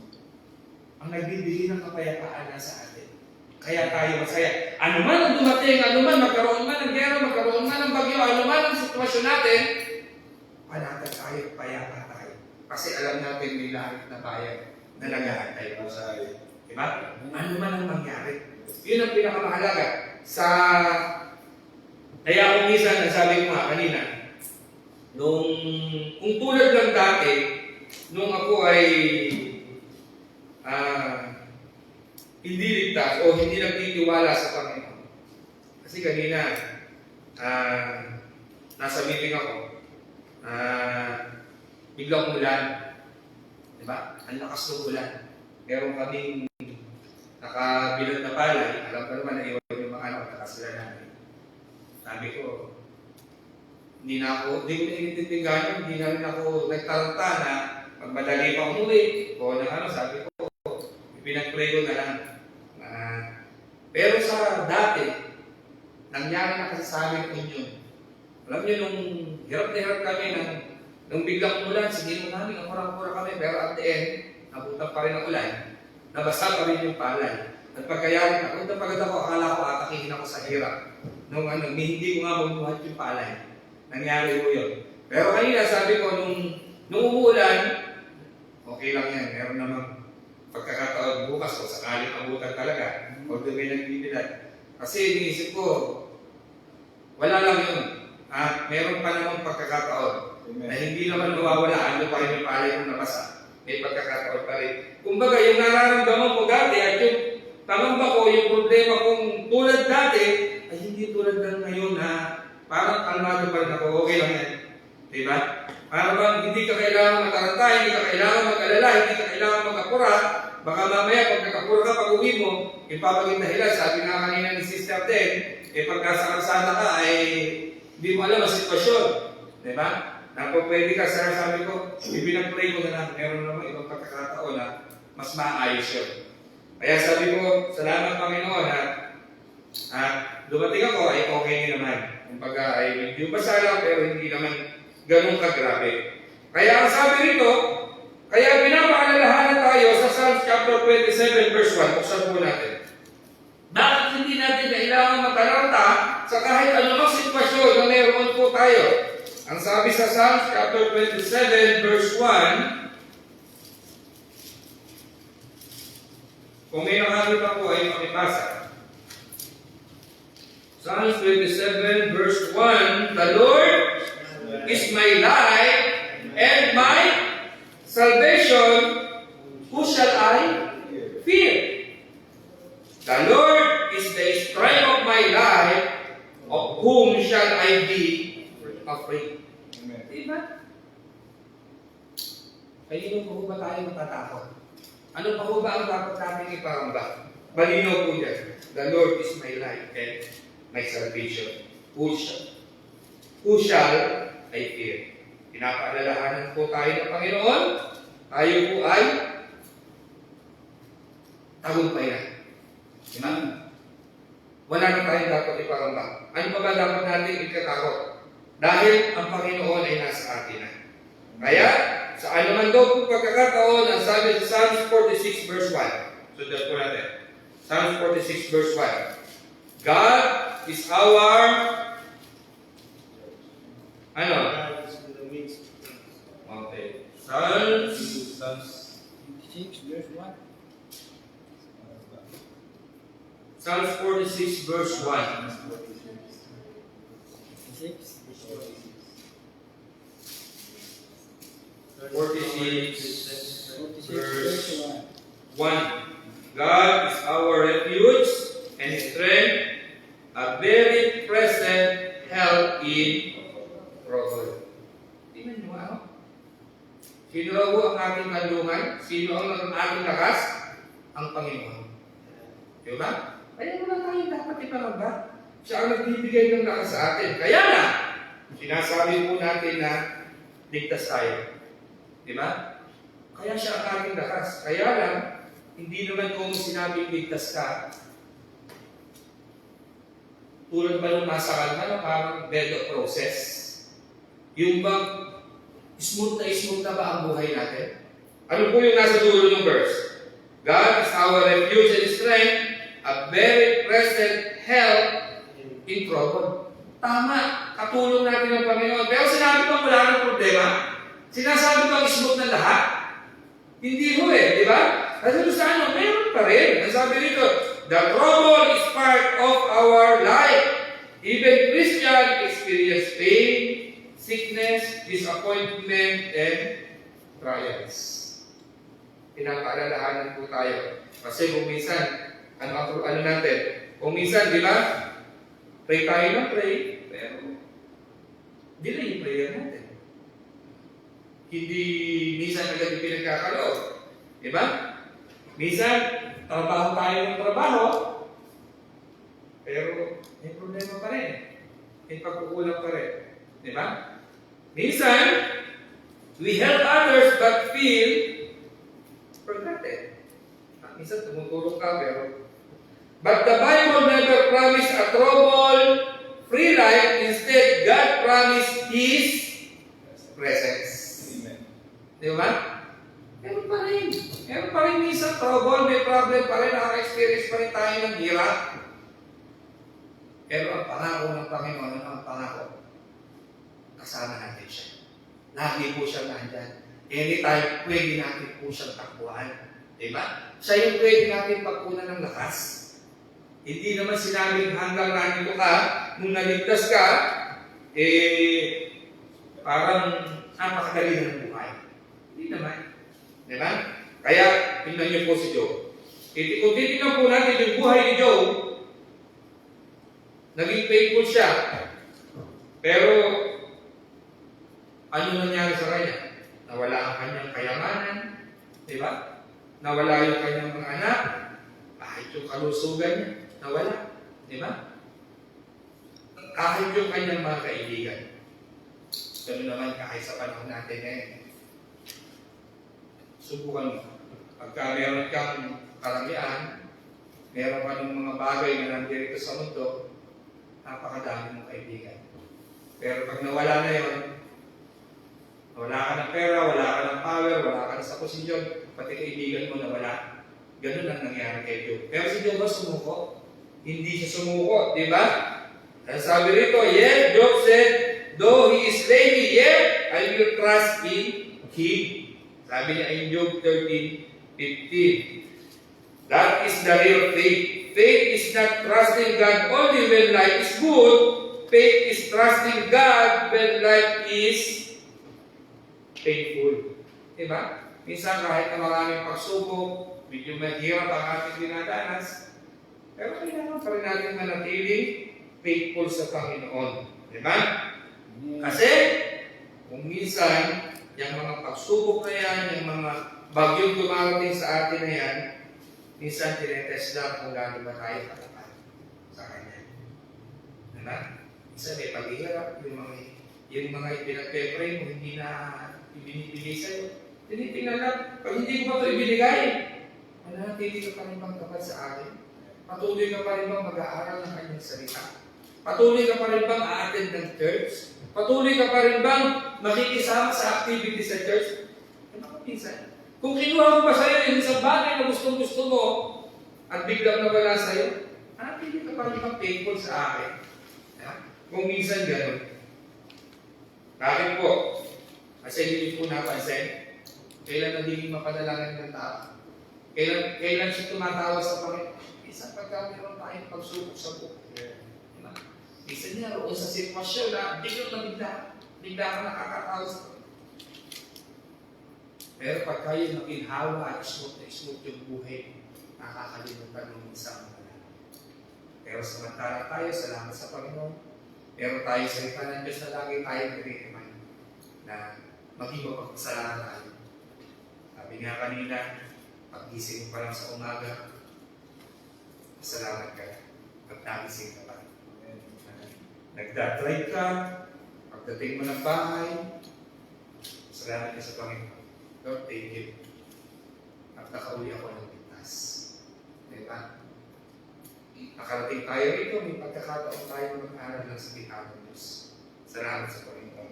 Ang nagbibigay ng kapayapaan nasa atin. Kaya tayo masaya. Ano man ang dumating, ano man, magkaroon man ng gera, magkaroon man ng bagyo, ano man ang sitwasyon natin, panatag tayo, payapa tayo. Kasi alam natin may langit na bayan na nag-aantay po sa atin. Diba? Ano man ang mangyari. Yun ang pinakamahalaga. Kaya kung minsan, nasabi ko nga kanina, kung tulad lang dati, nung ako ay hindi ligtas o hindi nagtitiwala sa Panginoon. Kasi kanina, nasa meeting ako, biglang ulan. Diba? Ang lakas ng ulan. Meron kaming nakabilad na palay. Alam ko naman na iwan yung mga anak at nakasila namin. Sabi ko, hindi ko naiintindihan, hindi na rin ako nagtaranta na pag madali pa umuwi, o sabi ko, pinag-pray ko na lang. Pero sa dati, nangyari na kasi sa amin kung yun. Alam niyo, nung hirap na hirap kami, nung biglang umulan, sige mo namin, mura-mura kami, pero at the end, nabutan pa rin ang ulan, nabasa pa rin yung palay. At pagkayari na, kung napagod ako, akala ko atakihin ako sa hirap. Nung hindi ko nga mabuhat yung palay. Nangyari ko yun. Pero kanina, sabi ko, nung umuulan, okay lang yan, meron namang pagkakataon bukas o sakaling abutan talaga, o doon may nagbibilan. Kasi iniisip ko, wala lang yun. Meron pa namang pagkakataon na hindi naman mawawala, ano pa rin yung palay kong nabasa. May pagkakataon pa rin. Kumbaga, yung nararamdaman ko dati at yung pangamba ko, yung problema kong tulad dati, ay hindi tulad ng ngayon na parang kalmado pa rin ako, okay lang yan. Diba? Para bang hindi ka kailangan mataranta, hindi ka kailangan mag-alala, hindi ka kailangan mag-apura. Baka mamaya pag nag-apura ka, pag uwi mo, ipapaging dahilan, sabi nga kanina ni Sister Den, pagka sa kalsada ka ay hindi mo alam ang sitwasyon. Diba? Pwede ka, sabi ko, ipinag-pray ko na lang, meron naman ibang pagkakataon na mas maayos yun. Kaya sabi ko, salamat Panginoon at dumating ako ay okay naman. Kumbaga ay medyo basa lang pero hindi naman ganun kagrabe. Kaya ang sabi rito, kaya pinapaalalahanan tayo sa Psalms chapter 27 verse 1. Buksan po natin. Bakit hindi natin kailangan matalanta sa kahit anumang sitwasyon na meron po tayo? Ang sabi sa Psalms chapter 27 verse 1, kung may nakakita po ay makibasa. Psalms 27 verse 1, the Lord is my light and my salvation, who shall I fear? The Lord is the strength of my life, of whom shall I be afraid? Diba? Kanino po ba tayo matatakot? Ano pa po ba ang dapat natin iparamba? Malinaw po dyan. The Lord is my light and my salvation. Who shall I fear? Pinapaalalahanan po tayo ng Panginoon. Tayo po ay tagumpay na. Diba? Wala na tayong dapat iparamba. Ano pa ba dapat natin ikatakot? Dahil ang Panginoon ay nasa atin na. Kaya, sa anuman daw po pagkakataon, ang sabi sa Psalms 46 verse 1. Sundan po natin. Psalms 46 verse 1. God is our ano? Okay. Psalms 6 verse 1. Psalms 46 verse 1. 6. 46 verse 1. God is our refuge and strength, a very present help in trouble. Tingnan nyo ano? Sino raw ang ating kanlungan? Sino ang ating lakas? Ang Panginoon. Diba? Kaya wala tayong dapat iparamba. Siya ang nagbibigay ng lakas sa atin. Kaya na, sinasabi po natin na ligtas tayo. Diba? Kaya siya ang ating lakas. Kaya lang, hindi naman kung sinabing ligtas ka, tulad ba ng masakal na parang bed of process? Yung bang smooth na ba ang buhay natin? Ano po yung nasa dulo ng verse? God is our refuge and strength, a very present help in trouble. Tama, katulong natin ng Panginoon. Pero sinabi ko wala ng problema. Sinasabi ko smooth na lahat. Hindi ho di ba? Kasi sa ano, meron pa rin. Ang sabi rito, the trouble is part of our life. Even Christians experience pain, sickness, disappointment, and trials. Pinapaalalahanan po tayo. Kasi kung minsan, ano natin? Kung minsan, di ba? Pray tayo ng pray, pero delay yung prayer natin. Hindi minsan agad yung pinagkakaloob. Di ba? Minsan, trabaho tayo ng trabaho, pero may problema pa rin. May pagkukulang pa rin. Di ba? Minsan, we help others but feel forgotten. Minsan, tumutulong ka, pero but the Bible never promised a trouble-free life. Instead, God promised His presence. Amen. Di ba? Meron pa rin. Meron pa rin minsan trouble, may problem pa rin, nakaka-experience pa rin tayo ng hirap. Pero ang pangako ng Panginoon, ano ang pangako? Kasama natin siya. Lagi po siya nandyan. Anytime, pwede natin po siyang takbuhan. Diba? Siya yung pwede natin pagkunan ng lakas. Hindi naman sinabing hanggang nandito ka, nung naligtas ka, parang napakadali ng buhay. Hindi naman. Diba? Kaya, tingnan niyo po si Job. Kung titignan po natin yung buhay ni Job, naging faithful siya. Pero, ano nangyari sa kanya? Nawala ang kanyang kayamanan. Diba? Nawala yung kanyang mga anak. Kahit yung kalusugan niya, nawala. Diba? Kahit yung kanyang mga kaibigan. Ganun naman kahit sa panahon natin ngayon. Subukan mo. Pagka meron kang karamihan, meron ka ng mga bagay na nandirito sa mundo, napakadami mong kaibigan. Pero pag nawala na yun, wala ka ng pera, wala ka ng power, wala ka na sa posisyon, pati kaibigan mo nawala. Ganun ang nangyari kay Job. Pero si Job ba sumuko? Hindi siya sumuko, di ba? Ang sabi rito, yet Job said, though he is slay me, yet I will trust in him. Sabi niya in Job 13:15. That is the real faith. Faith is not trusting God only when life is good. faith is trusting God when life is painful. Diba? Minsan kahit na maraming pagsubok, medyo mahirap ang ating dinadanas, pero kailangan pa rin natin manatiling faithful sa Panginoon. Diba? Kasi, kung minsan, yung mga pagsubok na yan, yung mga bagyong dumarating sa atin na yan, minsan tinetest lang kung gaano ba tayo katapat sa Kanya. Diba? Minsan may paghihirap, yung mga ipinagpe-pray mo, hindi na ibinibigay sa'yo. Tinitingnan lang, pag hindi ko ba ito ibinigay, manatili ka pa rin bang tapat sa akin? Patuloy ka pa rin bang mag-aaral ng Kanyang salita? Patuloy ka pa rin bang a-attend ng church? Patuloy ka pa rin bang makikisama sa activity sa church? Ano minsan? Kung kinuha ko pa sa'yo yung isang bagay na gustong-gusto mo at biglang nawala sa'yo, manatili ka pa rin bang faithful sa akin? Kung minsan gano'n. Bakit po? Kasi hindi po napansin, kailan nagiging mapanalangin ng tao? Kailan siya tumatawag sa Panginoon? Isang pagka meron tayong pagsubok sa buhay. Diba? Isa niya roon sa sitwasyon na bigla ka nakakatawa sa Panginoon. Pero pag kayo naginhawa at smooth yung buhay, nakakalimutan ng isang mga. Pero samantala tayo, salamat sa Panginoon. Pero tayo sa ito ng Diyos na lagi tayo nire-remind na maging mapagpasalamat tayo. Sabi nga kanina, pag-gising pa lang sa umaga, masalamat ka. Pag nagising ka pa. Nagdadrive ka, pagdating mo ng bahay, salamat ka sa Panginoon. Lord, thank you. At nakauli ako ng ligtas. Diba? Nakarating tayo rito, may pagkakataon tayo mag-aaral ng salita ng Diyos. Salamat sa Panginoon.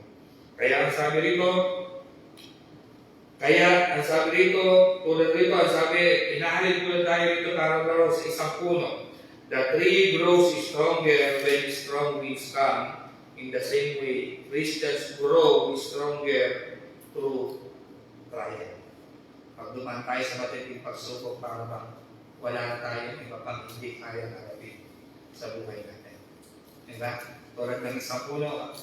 Kaya ang sabi rito, tulad rito, ang sabi, inahalin ko lang tayo rito para sa isang puno. The tree grows stronger when strong winds come. In the same way, Christians grow stronger through trial. Pag dumaan tayo sa matinding pagsubok, para bang wala na tayong iba pang hindi kaya harapin sa buhay natin. Diba? Tulad ng isang puno,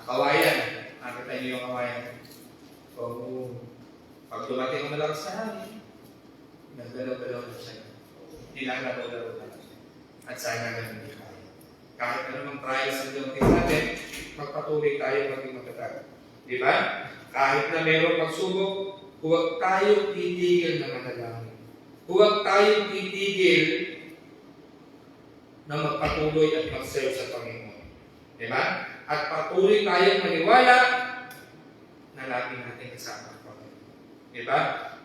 kawayan. Nakita niyo yung kawayan. So, pag dumating ang malakas sa hangin, nagdalaw-dalaw na siya. Hindi lang nagdalaw na siya. At sana ganun din tayo. Kahit anumang trials ang dumating sa atin, magpatuloy tayo maging matatag. Diba? Kahit na mayroong pagsubok, huwag tayo titigil na manalangin. Huwag tayong titigil na magpatuloy at mag-serve sa Panginoon. Diba? At patuloy tayong maniwala na lagi natin kasama ang Panginoon. Diba?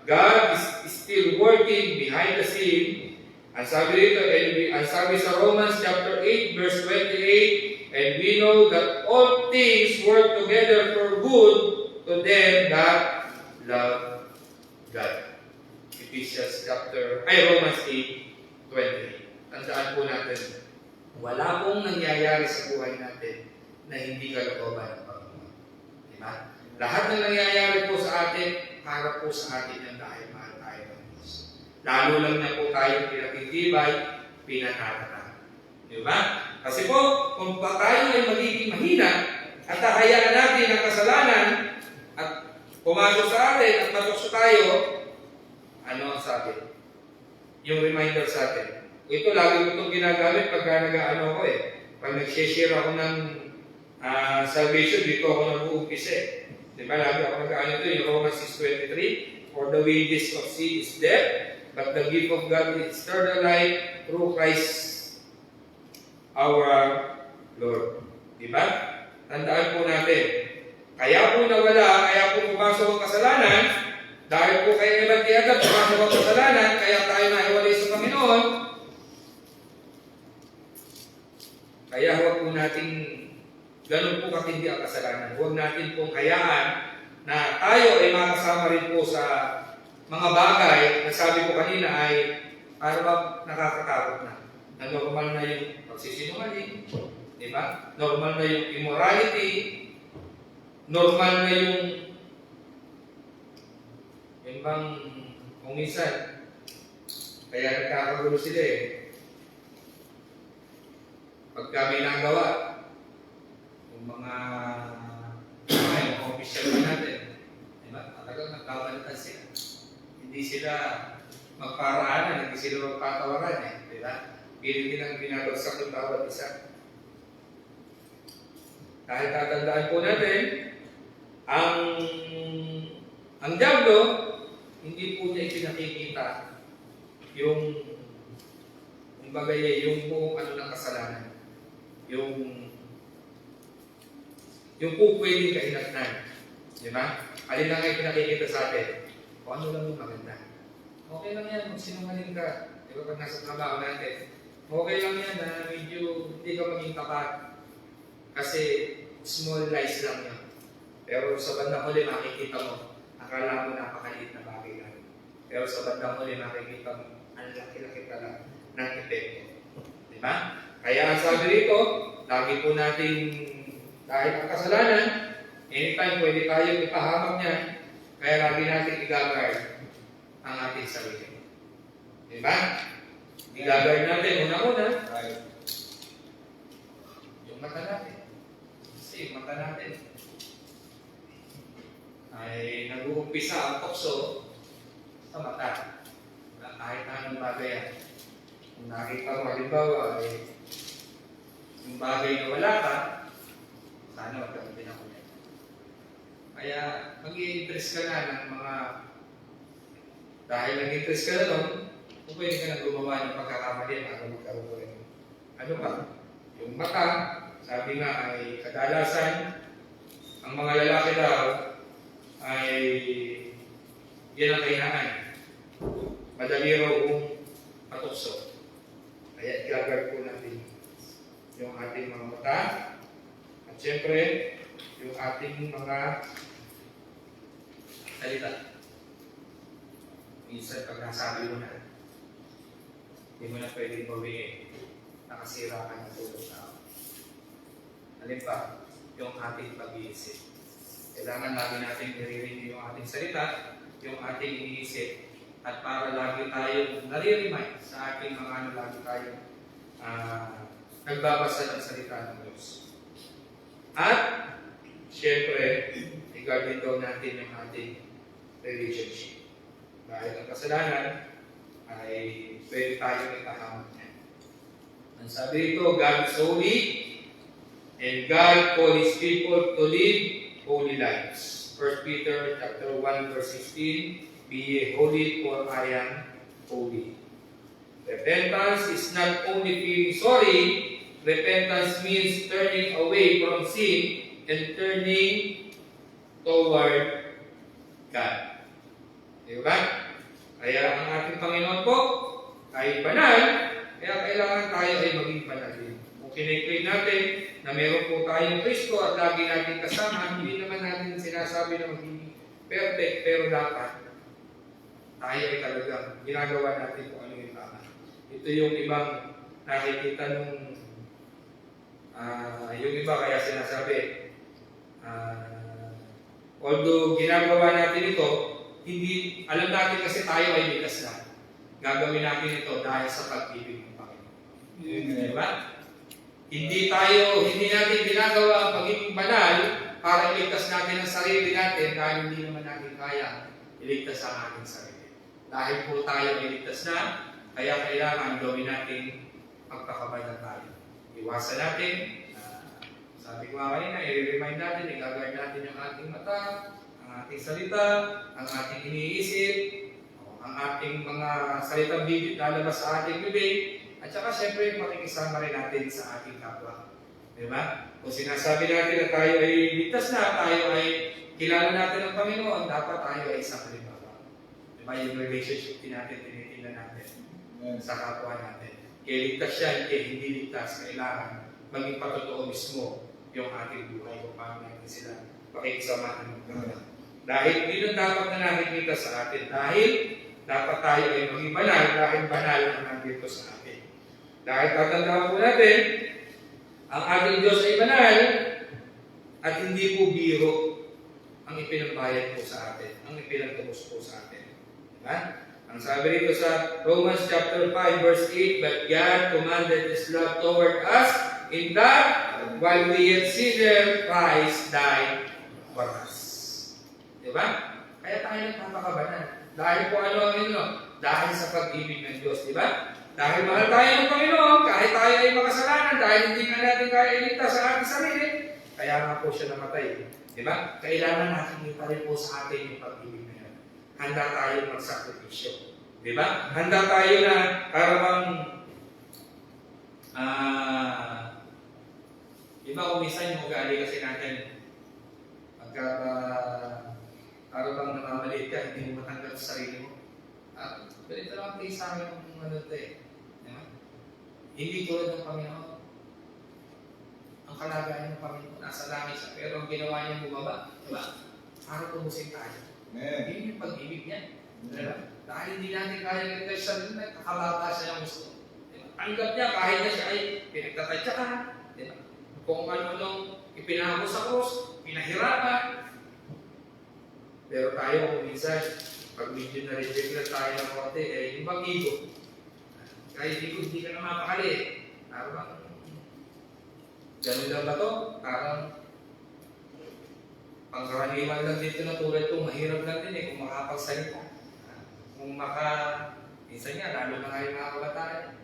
God is still working behind the scene. Ang sabi rito, ang sabi sa Romans chapter 8, verse 28, and we know that all things work together for good to them that love God. Romans 8:20. Tandaan po natin, wala pong nangyayari sa buhay natin na hindi kalooban ng Panginoon. Diba? Lahat ng nangyayari po sa atin, para po sa atin ang dahil mahal tayo ng Diyos. Lalo lang na po tayo pinatitibay, pinatatatag. Diba? Kasi po, kung pa tayo ay magiging mahina at hahayaan natin ang kasalanan at pumasok sa atin at matukso tayo, ano ang sabi? Yung reminder sa atin. Ito, lagi ko itong ginagamit pagka nag-ano ko eh. Pag nag-share ako ng salvation, dito ako nag-uumpisa eh. Diba, lagi ako nag-ano ito, yung Romans 6:23, for the wages of sin is death, but the gift of God is eternal life through Christ our Lord. Diba? Tandaan po natin. Kaya po nawala, kaya po pumasok ang kasalanan, dahil po kay Eva at Adam, pumasok ang kasalanan, kaya tayo nahiwalay sa Panginoon. Kaya huwag po natin, ganun po katindi ang kasalanan. Huwag natin pong hayaan na tayo ay makasama rin po sa mga bagay na sabi ko kanina ay para ba nakakatakot na. Na normal na yung pagsisinungaling, di ba? Normal na yung immorality, normal na yung bang kung minsan, kaya nagkakagulo sila eh. Pagka may nagawa, Hindi sila magparaanan, hindi sila magpatawaran eh. Di ba? Pilit din ang binabagsak ng bawat isa. Dahil tatandaan po natin, ang diablo, hindi po niya ipinakikita yung yung buong ano ng kasalanan. Yung po pwedeng kainatnan. Di ba? Alin lang ay pinakikita sa atin? O ano lang yung maganda. Okay lang yan, magsinungaling ka. Di ba pag nasa trabaho natin? Okay lang yan na medyo hindi ka maging tapat. Kasi small lies lang yan. Pero sa bandang huli makikita mo, akala mo napakaliit na bagay lang. Pero sa bandang huli makikita mo, ang laki-laki pala ng epekto. Di ba? Kaya ang sabi rito, lagi po natin, dahil ang kasalanan, anytime pwede tayong ipahamak niya, kaya lagi natin i-guard ang ating sarili. Di ba? I-guard natin una-una, yung mata natin. Kasi yung mata natin ay nag-uumpisa ang tukso sa mata. Kahit anong bagay yan. Kung nakita mo, halimbawa, yung bagay na wala ka, sana magkaroon din ako yan. Kaya, mag-i-interest ka na ng mga, dahil nag-interest ka na doon, kung pwede ka na gumawa ng pagkakamali bago magkaroon ko rin. Ano pa? Yung mata, sabi nga ay kadalasan, ang mga lalaki daw ay yan ang kahinaan. Madali raw kung matukso. Kaya i-guard po natin yung ating mga mata at syempre yung ating mga salita. Minsan pag nasabi mo na, hindi mo na pwedeng bawiin. Nakasira ka ng tulong tao. Alin pa, yung ating pag-iisip. Kailangan lagi natin nire-review yung ating salita, yung ating iniisip, at para lagi tayong nare-remind sa ating mga ano, lagi tayong nagbabasa ng salita ng Diyos. At, syempre, i-guard din daw natin yung ating relationship. Dahil ang kasalanan ay pwede tayong ikahamot niya. Ang sabi rito, God is holy, and God calls His people to live holy lives. 1 Peter chapter 1 verse 16, be ye holy, for I am holy. Repentance is not only feeling sorry, repentance means turning away from sin and turning toward God. Diba? Kaya ang ating Panginoon po ay banal, kaya kailangan tayo ay maging banal din. Kung kinay natin na meron po tayong Kristo at lagi natin kasama, hindi naman natin sinasabi na magiging perfect, pero dapat tayo ay talagang ginagawa natin kung ano yung tama. Ito yung ibang nakikita nung yung iba kaya sinasabi although ginagawa natin ito, hindi, alam natin kasi tayo ay likas na. Gagawin natin ito dahil sa pag-ibig ng Panginoon. Diba? Hindi natin ginagawa ang pagiging banal para iligtas natin ang sarili natin dahil hindi naman natin kaya iligtas ang ating sarili. Dahil po tayo iligtas na, kaya kailangan gawin natin pagkakabanal tayo. Iwasan natin, sabi ko kanina, i-remind natin, i-guard natin ang ating mata, ang ating salita, ang ating iniisip, ang ating mga salitang bibig lalabas sa ating bibig, at saka siyempre makikisama rin natin sa ating kapwa. Diba? Kung sinasabi natin na tayo ay ligtas na, tayo ay kilala natin ang Panginoon, dapat tayo ay isang halimbawa. Diba? Yung relationship din natin, tinitingnan natin sa kapwa natin. Kaya ligtas siya, kaya hindi ligtas, kailangan maging patotoo mismo yung ating buhay kung paano natin sila pakikisamahan ng Panginoon. Dahil hindi dapat na nakikita sa atin, dahil dapat tayo ay maging banal, dahil banal ang nandito sa atin. Dahil tatandaan po natin, ang ating Diyos ay banal at hindi po biro ang ipinambayad po sa atin, ang ipinagtubos po sa atin. Diba? Ang sabi rito sa Romans chapter 5 verse 8, but God commanded His love toward us in that while we yet sinners, Christ died for us. Diba? Kaya tayo nagpapakabanal. Dahil po ano ang ino? Dahil sa pag-ibig ng Diyos, di ba? Dahil mahal tayo ng Panginoon, kahit tayo ay makasalanan, dahil hindi nga natin kaya iligtas sa ating sarili, kaya nga po siya namatay. Di ba? Kailangan natin iparin po sa atin yung pag-ibig na yan. Handa tayo magsakripisyo. Di ba? Handa tayo na karabang di ba kung minsan yung ugali kasi natin pagka karabang namamaliit ka, hindi mo matanggap sa sarili mo. Ganito lang kayo sa akin kung ano ito eh. Diba? Hindi tulad ng Panginoon. Ang kalagayan ng Panginoon, nasa langit siya. Pero ang ginawa niya bumaba, diba? Para tumusin tayo. Yun yung pag-ibig niya. Diba? Dahil hindi natin kaya nito sa sarili, nagkakabata siya ng gusto. Diba? Tanggap niya kahit na siya ay pinagtatadya ka. Diba? Kung ano-anong ipinahamo sa krus, pinahirapan. Pero tayo kung minsan, pag medyo na-reject na tayo ng konti, eh, yung bang ego. Kahit hindi ka na mapakali. Parang, gano'n lang ba ito? Parang, pangkaraniwan lang dito na tulad ito, mahirap lang din eh, kung makapagsalita. Kung minsan nga, lalo na kayo mga kabataan.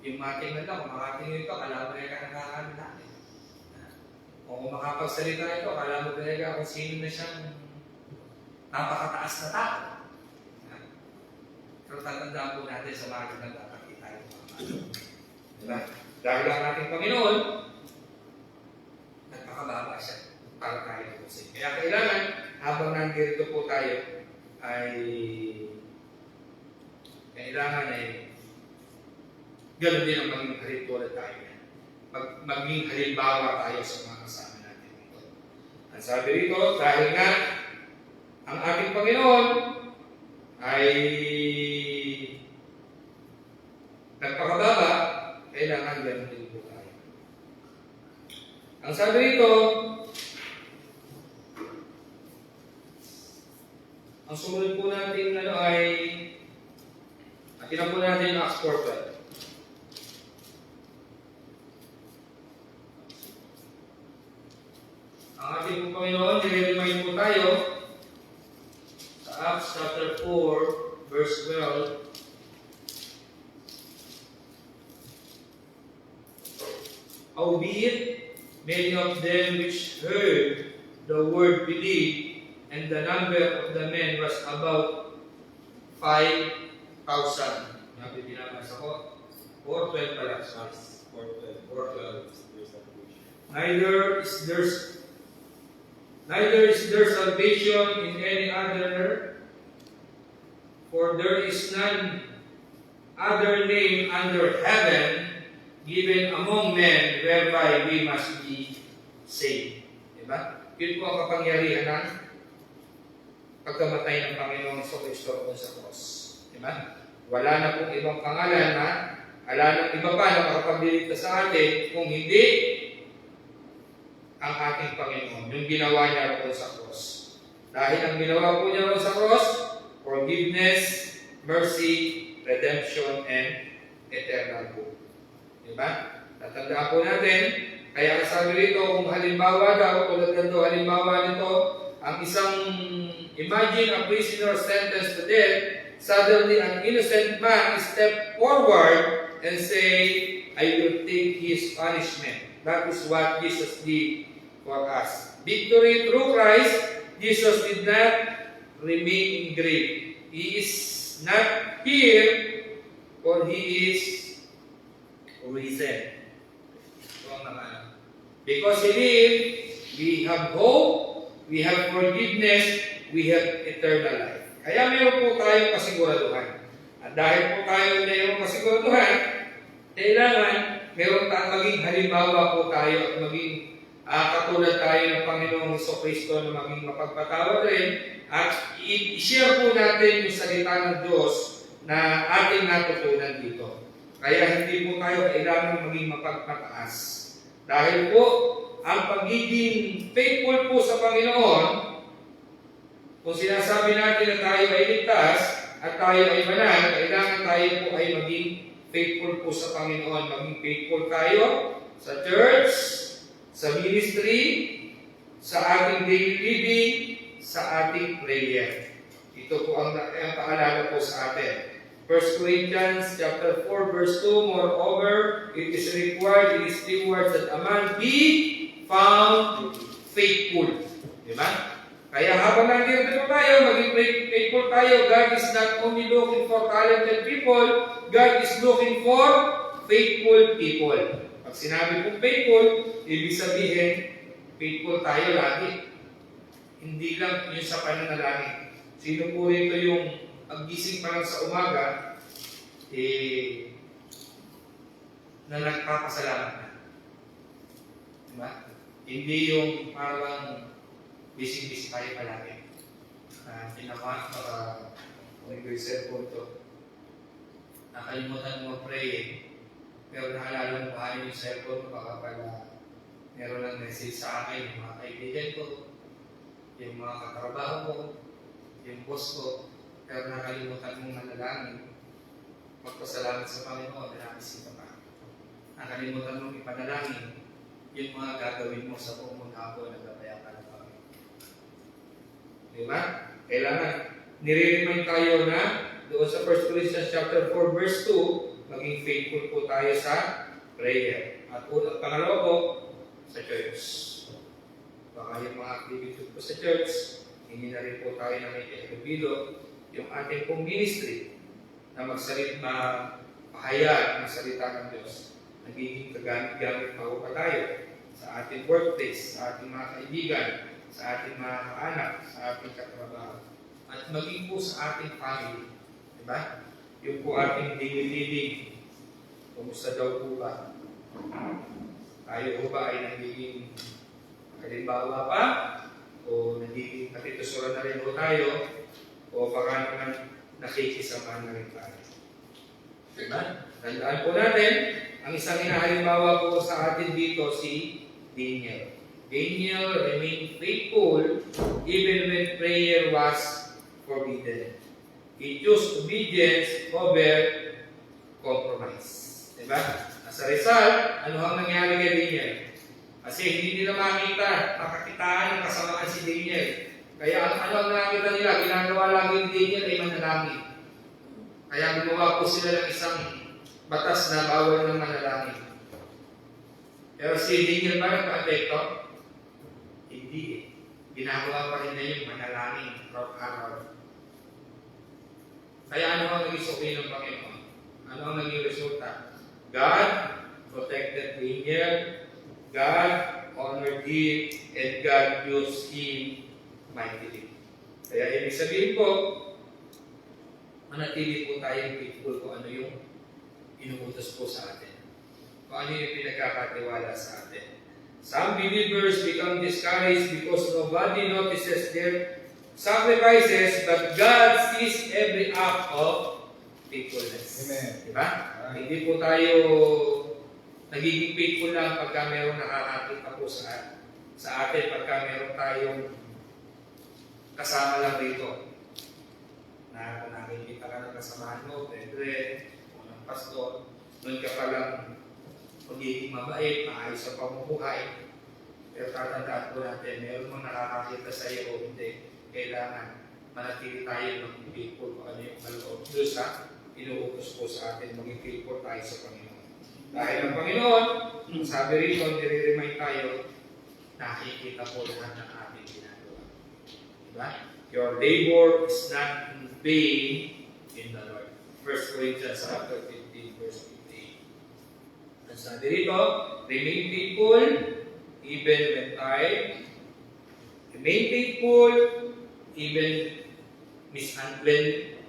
Yung matingnan lang, kung makatingin ito, kala mo na ka nakakalita. Kung makapagsalita ito, kala mo na kung sino na siyang napakataas na tao. Pero tatandaan po natin sa mga nagpapakita tayo. Diba? Dahil ang ating Panginoon, nagpakababa siya para tayo po siya. Kaya kailangan, habang nandito po tayo, ay kailangan ay ganoon din ang maging ritual tayo. Maging halimbawa tayo sa mga kasama natin. Ang sabi rito, dahil nga, ang ating Panginoon ay nagpakababa, kailangan ganoon din po tayo. Ang sabi rito, ang sumunod po natin ay atin po natin ang Acts 4:12. Ang ating po Panginoon, nire-remind po tayo sa Acts chapter 4, verse 12. Howbeit, many of them which heard the word believed, and the number of the men was about 5,000. Nabi binabasa ko, 4:12 pala, sorry. 4:12. Neither is there salvation in any other, for there is none other name under heaven given among men whereby we must be saved. Diba? Yun po ang kapangyarihan ng pagkamatay ng Panginoong Kristo sa cross. Diba? Wala na pong ibang pangalan na wala nang iba pa na makapagdiligtas sa atin kung hindi ang ating Panginoon, yung ginawa niya roon sa cross. Dahil ang ginawa po niya roon sa cross, forgiveness, mercy, redemption, and eternal hope. Diba? Tatandaan po natin, kaya sabi rito, kung halimbawa daw, tulad ganito, halimbawa nito, ang isang, imagine a prisoner sentenced to death, suddenly an innocent man step forward and say, I will take his punishment. That is what Jesus did for us. Victory through Christ, Jesus did not remain in grave. He is not here, for He is risen. Because He lived, we have hope, we have forgiveness, we have eternal life. Kaya meron po tayong kasiguraduhan. At dahil po tayo mayroong kasiguraduhan, kailangan meron tayong maging halimbawa po tayo at maging katulad tayo ng Panginoong Kristo na maging mapagpatawad rin at i-share po natin yung salita ng Diyos na ating natutunan dito. Kaya hindi po tayo kailangan maging mapagpataas. Dahil po, ang pagiging faithful po sa Panginoon, kung sinasabi natin na tayo ay ligtas at tayo ay banal, kailangan tayo po ay maging faithful po sa Panginoon. Maging faithful tayo sa church, sa ministry, sa ating daily living, sa ating prayer. Ito po ang paalala po sa atin. 1 Corinthians chapter 4 verse 2, moreover, it is required in his stewards that a man be found faithful. Diba? Kaya habang nandito po tayo, maging faithful tayo. God is not only looking for talented people, God is looking for faithful people. Pag sinabi po faithful, ibig sabihin, faithful tayo lagi. Hindi lang yung sa pananalangin. Sino po ito yung paggising pa lang sa umaga, na nagpapasalamat na. Diba? Hindi yung parang busy-busy tayo palagi. Pinaka, kung ito yung cellphone to, nakalimutan mo mag-pray pero naalala mo paano yung cellphone mo, baka pala meron lang message sa akin, yung mga kaibigan ko, yung mga katrabaho ko, yung boss ko, pero nakalimutan mong manalangin, magpasalamat sa Panginoon, nanaisip ka pa. Nakalimutan mong ipanalangin yung mga gagawin mo sa buong mundo na gabayan ka ng Panginoon. Diba? Kailangan nire-remind tayo na doon sa 1 Corinthians chapter 4 verse 2, maging faithful po tayo sa prayer. At pangalawa po, sa church. Baka yung mga activities po sa church, hindi na rin po tayo na may kaibido yung ating pong ministry na pahayag ng salita ng Diyos. Nagiging kagamit-gamit pa po tayo sa ating workplace, sa ating mga kaibigan, sa ating mga anak, sa ating katrabaho, at maging po sa ating family. Diba? Yung po ating daily living. Kumusta daw po ba? Tayo po ba ay nagiging halimbawa pa? O nagiging katitusuran na rin po tayo? O baka naman nakikisama na rin tayo? Diba? Tandaan po natin, ang isang inahalimbawa po sa atin dito si Daniel. Daniel remained faithful even when prayer was forbidden. He chose obedience over compromise. Diba? As a result, ano ang nangyari kay Daniel? Kasi hindi nila makakitaan ng kasamaan si Daniel. Kaya ano ang nakita nila? Ginagawa lagi ni Daniel ay manalangin. Kaya gumawa po sila ng isang batas na bawal ng manalangin. Pero si Daniel ba nagpa-apekto? Hindi eh. Ginagawa pa rin na yung manalangin araw-araw. Kaya ano ang naging suki ng Panginoon? Ano ang naging resulta? God protected Daniel, God honored him, and God used him mightily. Kaya ibig sabihin po, manatili po tayong faithful kung ano yung inuutos po sa atin. Kung ano yung pinagkakatiwala sa atin. Some believers become discouraged because nobody notices their sacrifices, but God sees every act of faithfulness. Amen. Diba? Hindi po tayo nagiging faithful lang pagka mayroong nakakakita po sa atin, pagka mayroong tayong kasama lang rito. Na kung nakikita ka ng kasamahan mo, brethren, o ng pastor, doon ka palang magiging mabait, maayos sa pamumuhay. Pero tatandaan po natin, mayroong mga nakakakita sa iyo o hindi. Kailangan manatili tayo maging faithful kung ano yung kaloob Diyos sa inuutos po sa atin, maging faithful tayo sa Panginoon. Dahil ang Panginoon, sabi rito, nire-remind tayo, nakikita po lahat ng ating ginagawa. Diba? Your labor is not in vain in the Lord. 1 Corinthians chapter 15, verse 15. Ang sabi rito, remain faithful even when tired. Remain faithful even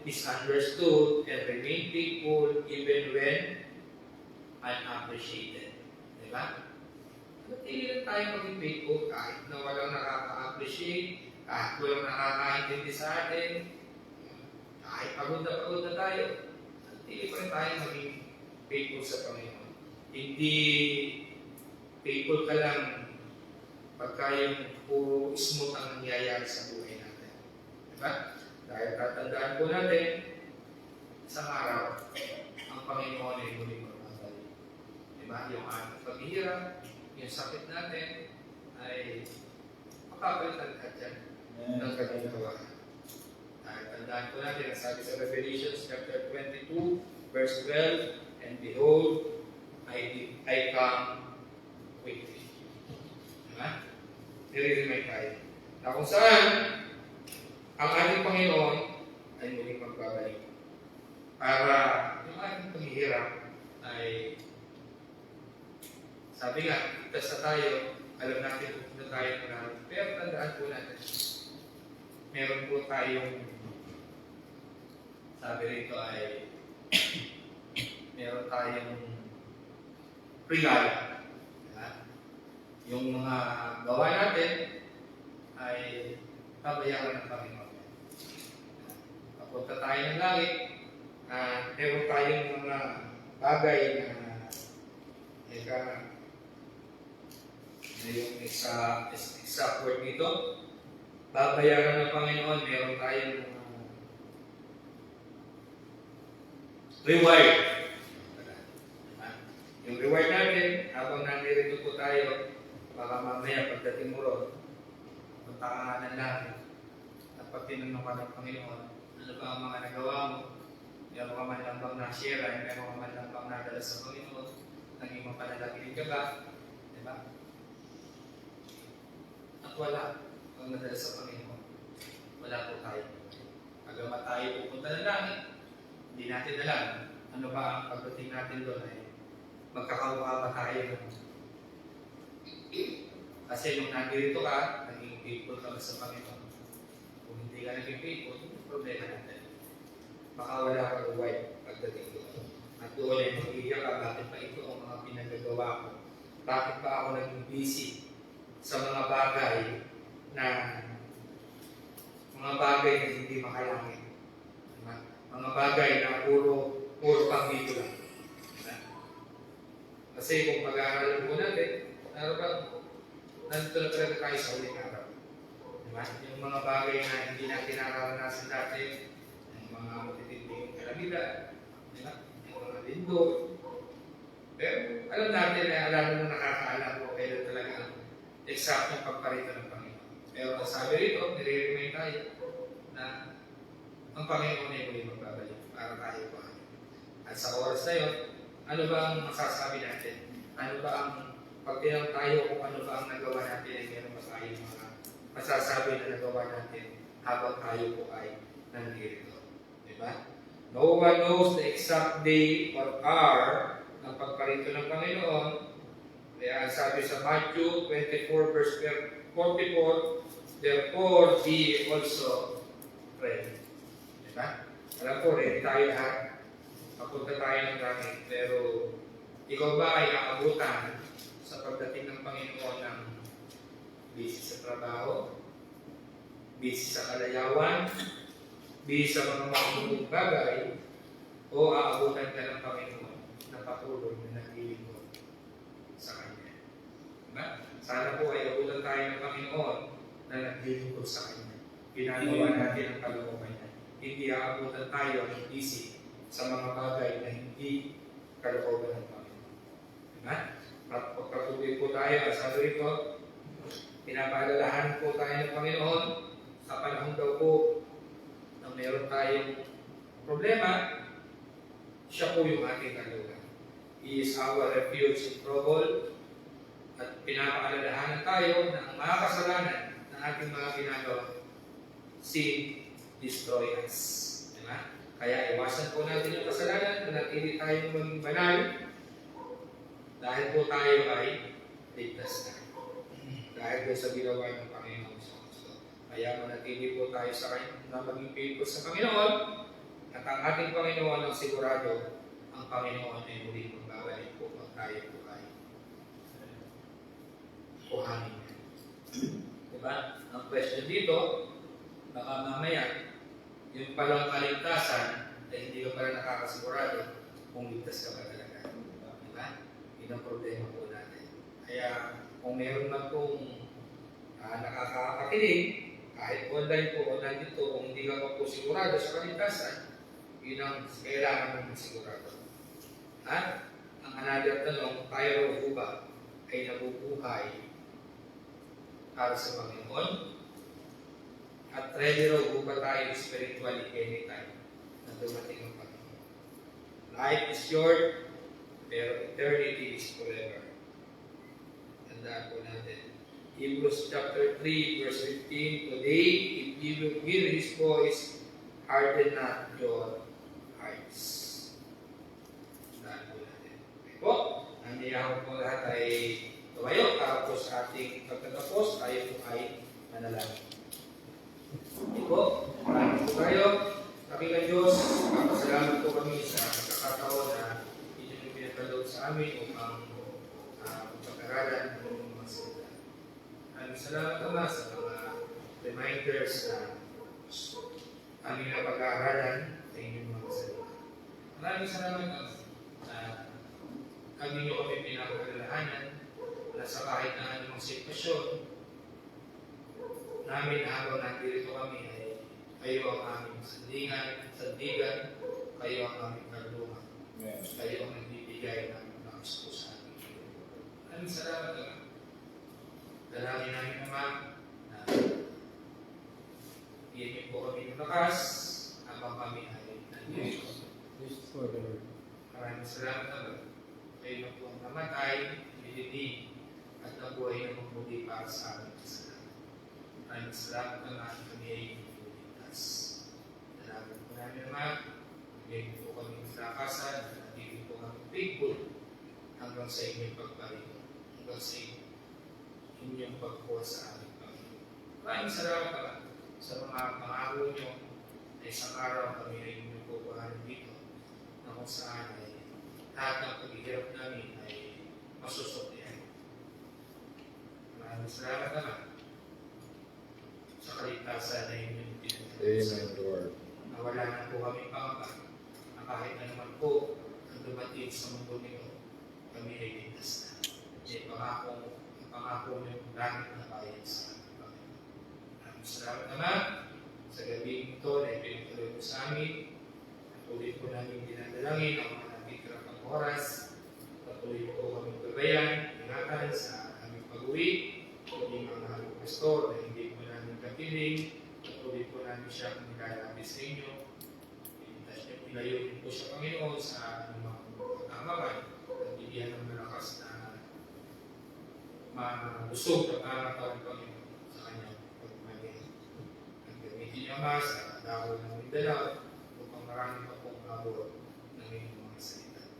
misunderstood, and remain faithful even when unappreciated. Diba? Hindi lang tayo maging faithful kahit na walang nakaka-appreciate, kahit walang nakakaintindi sa atin, kahit pagod na tayo, hindi pa rin tayo maging faithful sa Panginoon. Hindi faithful ka lang pagka yung puro smooth ang nangyayari sa buhay natin. Diba? Dahil tatandaan po natin, isang araw, ang Panginoon ay muling magbabalik. Diba? Yung ating paghihirap, yung sakit natin, ay makapalitan ka dyan ng kagagawa. Tandaan po natin ang sabi sa Revelation chapter 22, verse 12, and behold, I come quickly. Diba? Nire-remind tayo. Na kung saan, ang ating Panginoon ay muling magbabalik. Para yung ating paghihirap ay, sabi nga, itas na tayo, alam natin kung tayo na, pero tandaan po natin, meron po tayong, sabi rito ay, meron tayong regalo. Diba? Yung mga gawa natin ay pabayaran ng Panginoon. Papunta tayo ng langit, meron tayong mga bagay na yung exact word nito, babayaran ng Panginoon, meron tayong reward. Yung reward natin, habang nandito po tayo, baka mamaya pagdating mo ron, punta ka nga ng langit, at pag tinanong ka ng Panginoon, ano ba ang mga nagawa mo? Meron ka man lang bang na-share, meron ka man lang bang nadala sa Panginoon, naging mapanalangin ka ba? Diba? At wala ang nadala sa Panginoon. Wala po tayo. Pagkamat tayo pupunta ng langit, hindi natin alam ano ba ang pagdating natin doon ay magkakawa ba tayo. Kasi nung nandito ka, naging faithful ka sa Panginoon. Kung hindi ka naging faithful, hindi problema natin. Baka wala kang reward pagdating doon. At doon ay mag-iiyak ka, bakit pa ito ang mga pinagagawa ko? Bakit pa ako naging busy sa mga bagay na hindi makalangit? Mga bagay na puro pang dito lang. Kasi kung pag-aaralan po natin, nandito na talaga tayo sa ulit araw. Diba? Yung mga bagay na hindi natin nararanasan dati, yung mga matitinding kalamidad, diba? Yung mga lindol. Pero alam natin na alam mo nakakaalam ko kailan talaga ang eksaktong pagparito ng Panginoon. Pero ang sabi rito, nire-remind tayo na ang Panginoon ay muli magbabalik para tayo po. At sa oras na yun, ano ba ang masasabi natin? Ano ba ang pagtinang tayo kung ano ba ang nagawa natin ay meron ba tayo mga masasabi na nagawa natin habang tayo po ay nandito. Diba? No one knows the exact day or hour ng pagparito ng Panginoon. Kaya sabi sa Matthew 24 verse 44, therefore be also ready. Diba? Alam ko, ready tayo lahat. Papunta tayo ng langit. Pero ikaw ba ay aabutan sa pagdating ng Panginoon ng busy sa trabaho, busy sa kalayawan, busy sa mga makamulong bagay, o aabutan ka ng Panginoon na patuloy na naglilingkod sa Kanya? Diba? Sana po ay abutan tayo ng Panginoon na naglilingkod sa Kanya. Ginagawa natin ang kalooban niya. Hindi aabutan tayo ng busy sa mga bagay na hindi kalooban ng Panginoon. Diba? Pagpatuloy po tayo, sabi rito, pinapaalalahan po tayo ng Panginoon sa panahon daw po na mayroon tayong problema, siya po yung ating kalooban. He is our refuge in trouble, at pinapaalalahan tayo na ang mga kasalanan na ating mga ginagawa, sin destroy us. Diba? Kaya iwasan po natin yung kasalanan, manatili tayong maging banal, dahil po tayo ay ligtas na. Dahil po sa ginawa ng Panginoon sa Kristo. Kaya manatili po tayo sa kanya na maging faithful sa Panginoon, at ang ating Panginoon ang sigurado, ang Panginoon ay muli magbabalik po pag tayo po ay kuhanin. Diba? Ang question dito, baka mamaya, yung palang kaligtasan ay hindi ka pala nakakasigurado kung ligtas ka ba talaga. Diba? Yun ang problema po natin. Kaya kung meron man pong nakakakinig, kahit online po o nandito, kung hindi ka pa po sigurado sa kaligtasan, yun ang kailangan mong sigurado. At ang another tanong, tayo po ba ay nabubuhay para sa Panginoon? At ready raw po ba tayo spiritually anytime na dumating ang Panginoon. Life is short, pero eternity is forever. Tandaan po natin. Hebrews chapter 3, verse 15, Today, if you will hear His voice, harden not your hearts. Tandaan po natin. Okay po, nandiyan po lahat ay tumayo. Tapos sa ating pagtatapos, tayo po ay manalangin. Okay po, maraming po tayo. Kapila Diyos, papasalamat po kami sa pagkakataon na inyong pinagkaloob sa amin upang pagkakaralan ng mga salita. Maraming salamat Ama sa mga reminders na aming napag-aaralan sa inyong mga salita. Maraming salamat Ama na kami nyo kami pinagkalalahanan na sa kahit na anumang sitwasyon namin na habang nandito kami ay kayo ang aming sandigan, kayo ang aming kalungan, kayo ang nagbibigay ng lakas po sa amin. Maraming salamat Ama. Dalangin namin Ama na bigyan niyo po kami ng lakas habang kami ay nandito. Maraming salamat Ama. Kayo na po ang namatay, nililig, at nabuhay na mabuti para sa amin kasalanan. Maraming salamat Ama at kami ay iligtas. Salamat po namin Ama. Bigyan po kami ng lakasan at nandito po kami faithful hanggang sa inyong pagpalingon, hanggang sa inyong pagkuha sa aming Panginoon. Maraming salamat Ama sa mga pangako nyo na isang araw kami ay inyong pupuhanan dito na kung saan ay lahat ng paghihirap namin ay masusuklihan. Maraming salamat Ama sa kaligtasan na inyong pinagdala sa amin. Lord. Nawala na po kami pangamba na kahit na naman po ang dumating sa mundo nito, kami ay ligtas na. Kasi pangako niyo langit na bayan sa amin, Panginoon. Maraming salamat Ama sa gabi ito na ipinagtuloy mo sa amin. Patuloy po namin dinadalangin ang mga nagtitirang pang oras. Patuloy po kami gabayan, ingatan sa aming pag-uwi. Patuloy ang aming pastor na hindi po namin kapiling. Patuloy po namin siya kung nilalapis sa inyo. Ilayo po siya Panginoon sa aming mga pagkamaman. At bigyan ng malakas na malusog na pangatawang Panginoon sa kanyang pagmamahal. At gamitin niya Ama sa dahol ng Mindanao upang marami pa pong mabot ng inyong mga salita.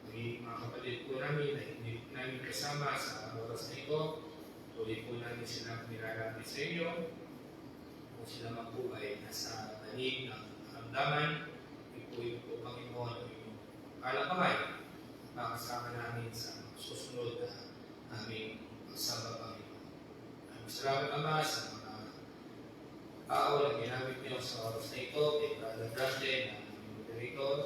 Magiging mga kapatid po namin na hindi namin kasama sa oras na ito, tuloy po namin silang nilalapit sa inyo. Kung sila man po ay nasa tanig ng karamdaman, ipuin po Panginoon ang inyong kalang kamay para kasama namin sa susunod na aming pagsamba Panginoon. Salamat Ama sa mga tao na ginamit niyo sa oras na ito, kay Brother Dante na aming moderator.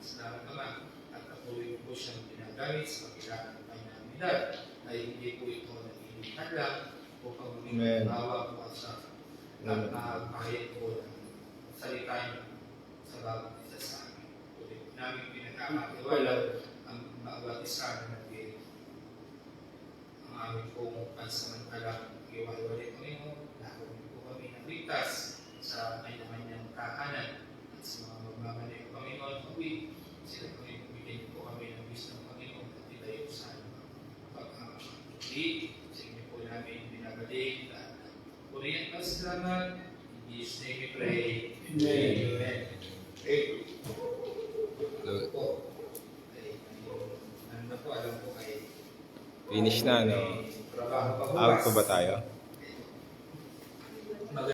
Salamat Ama at patuloy po siyang ginagamit sa pagkilala ng kanyang edad ay hindi po ito nag-iingat lang upang maging bawa po at sa nagpahayag po ng salita niyo sa bawat isa sa amin. Tuloy po namin pinagkakatiwala ang bawat isa na nag-iingat. Ang aming pong pansamantalang iwalwali Panginoon, nakawin po kami ng ligtas sa kanya-kanyang tahanan at sa mga magmamali ng Panginoon pag-uwi. Sila po ay bigyan po kami ng bis ng Panginoon at itayo sa pag-uwi. Sa inyo po namin binabalik at purihan pa salamat. In Jesus' name we pray. Amen. Alam po, alam po kayo. Finish na, no? Trabaho pa po. Out pa ba tayo?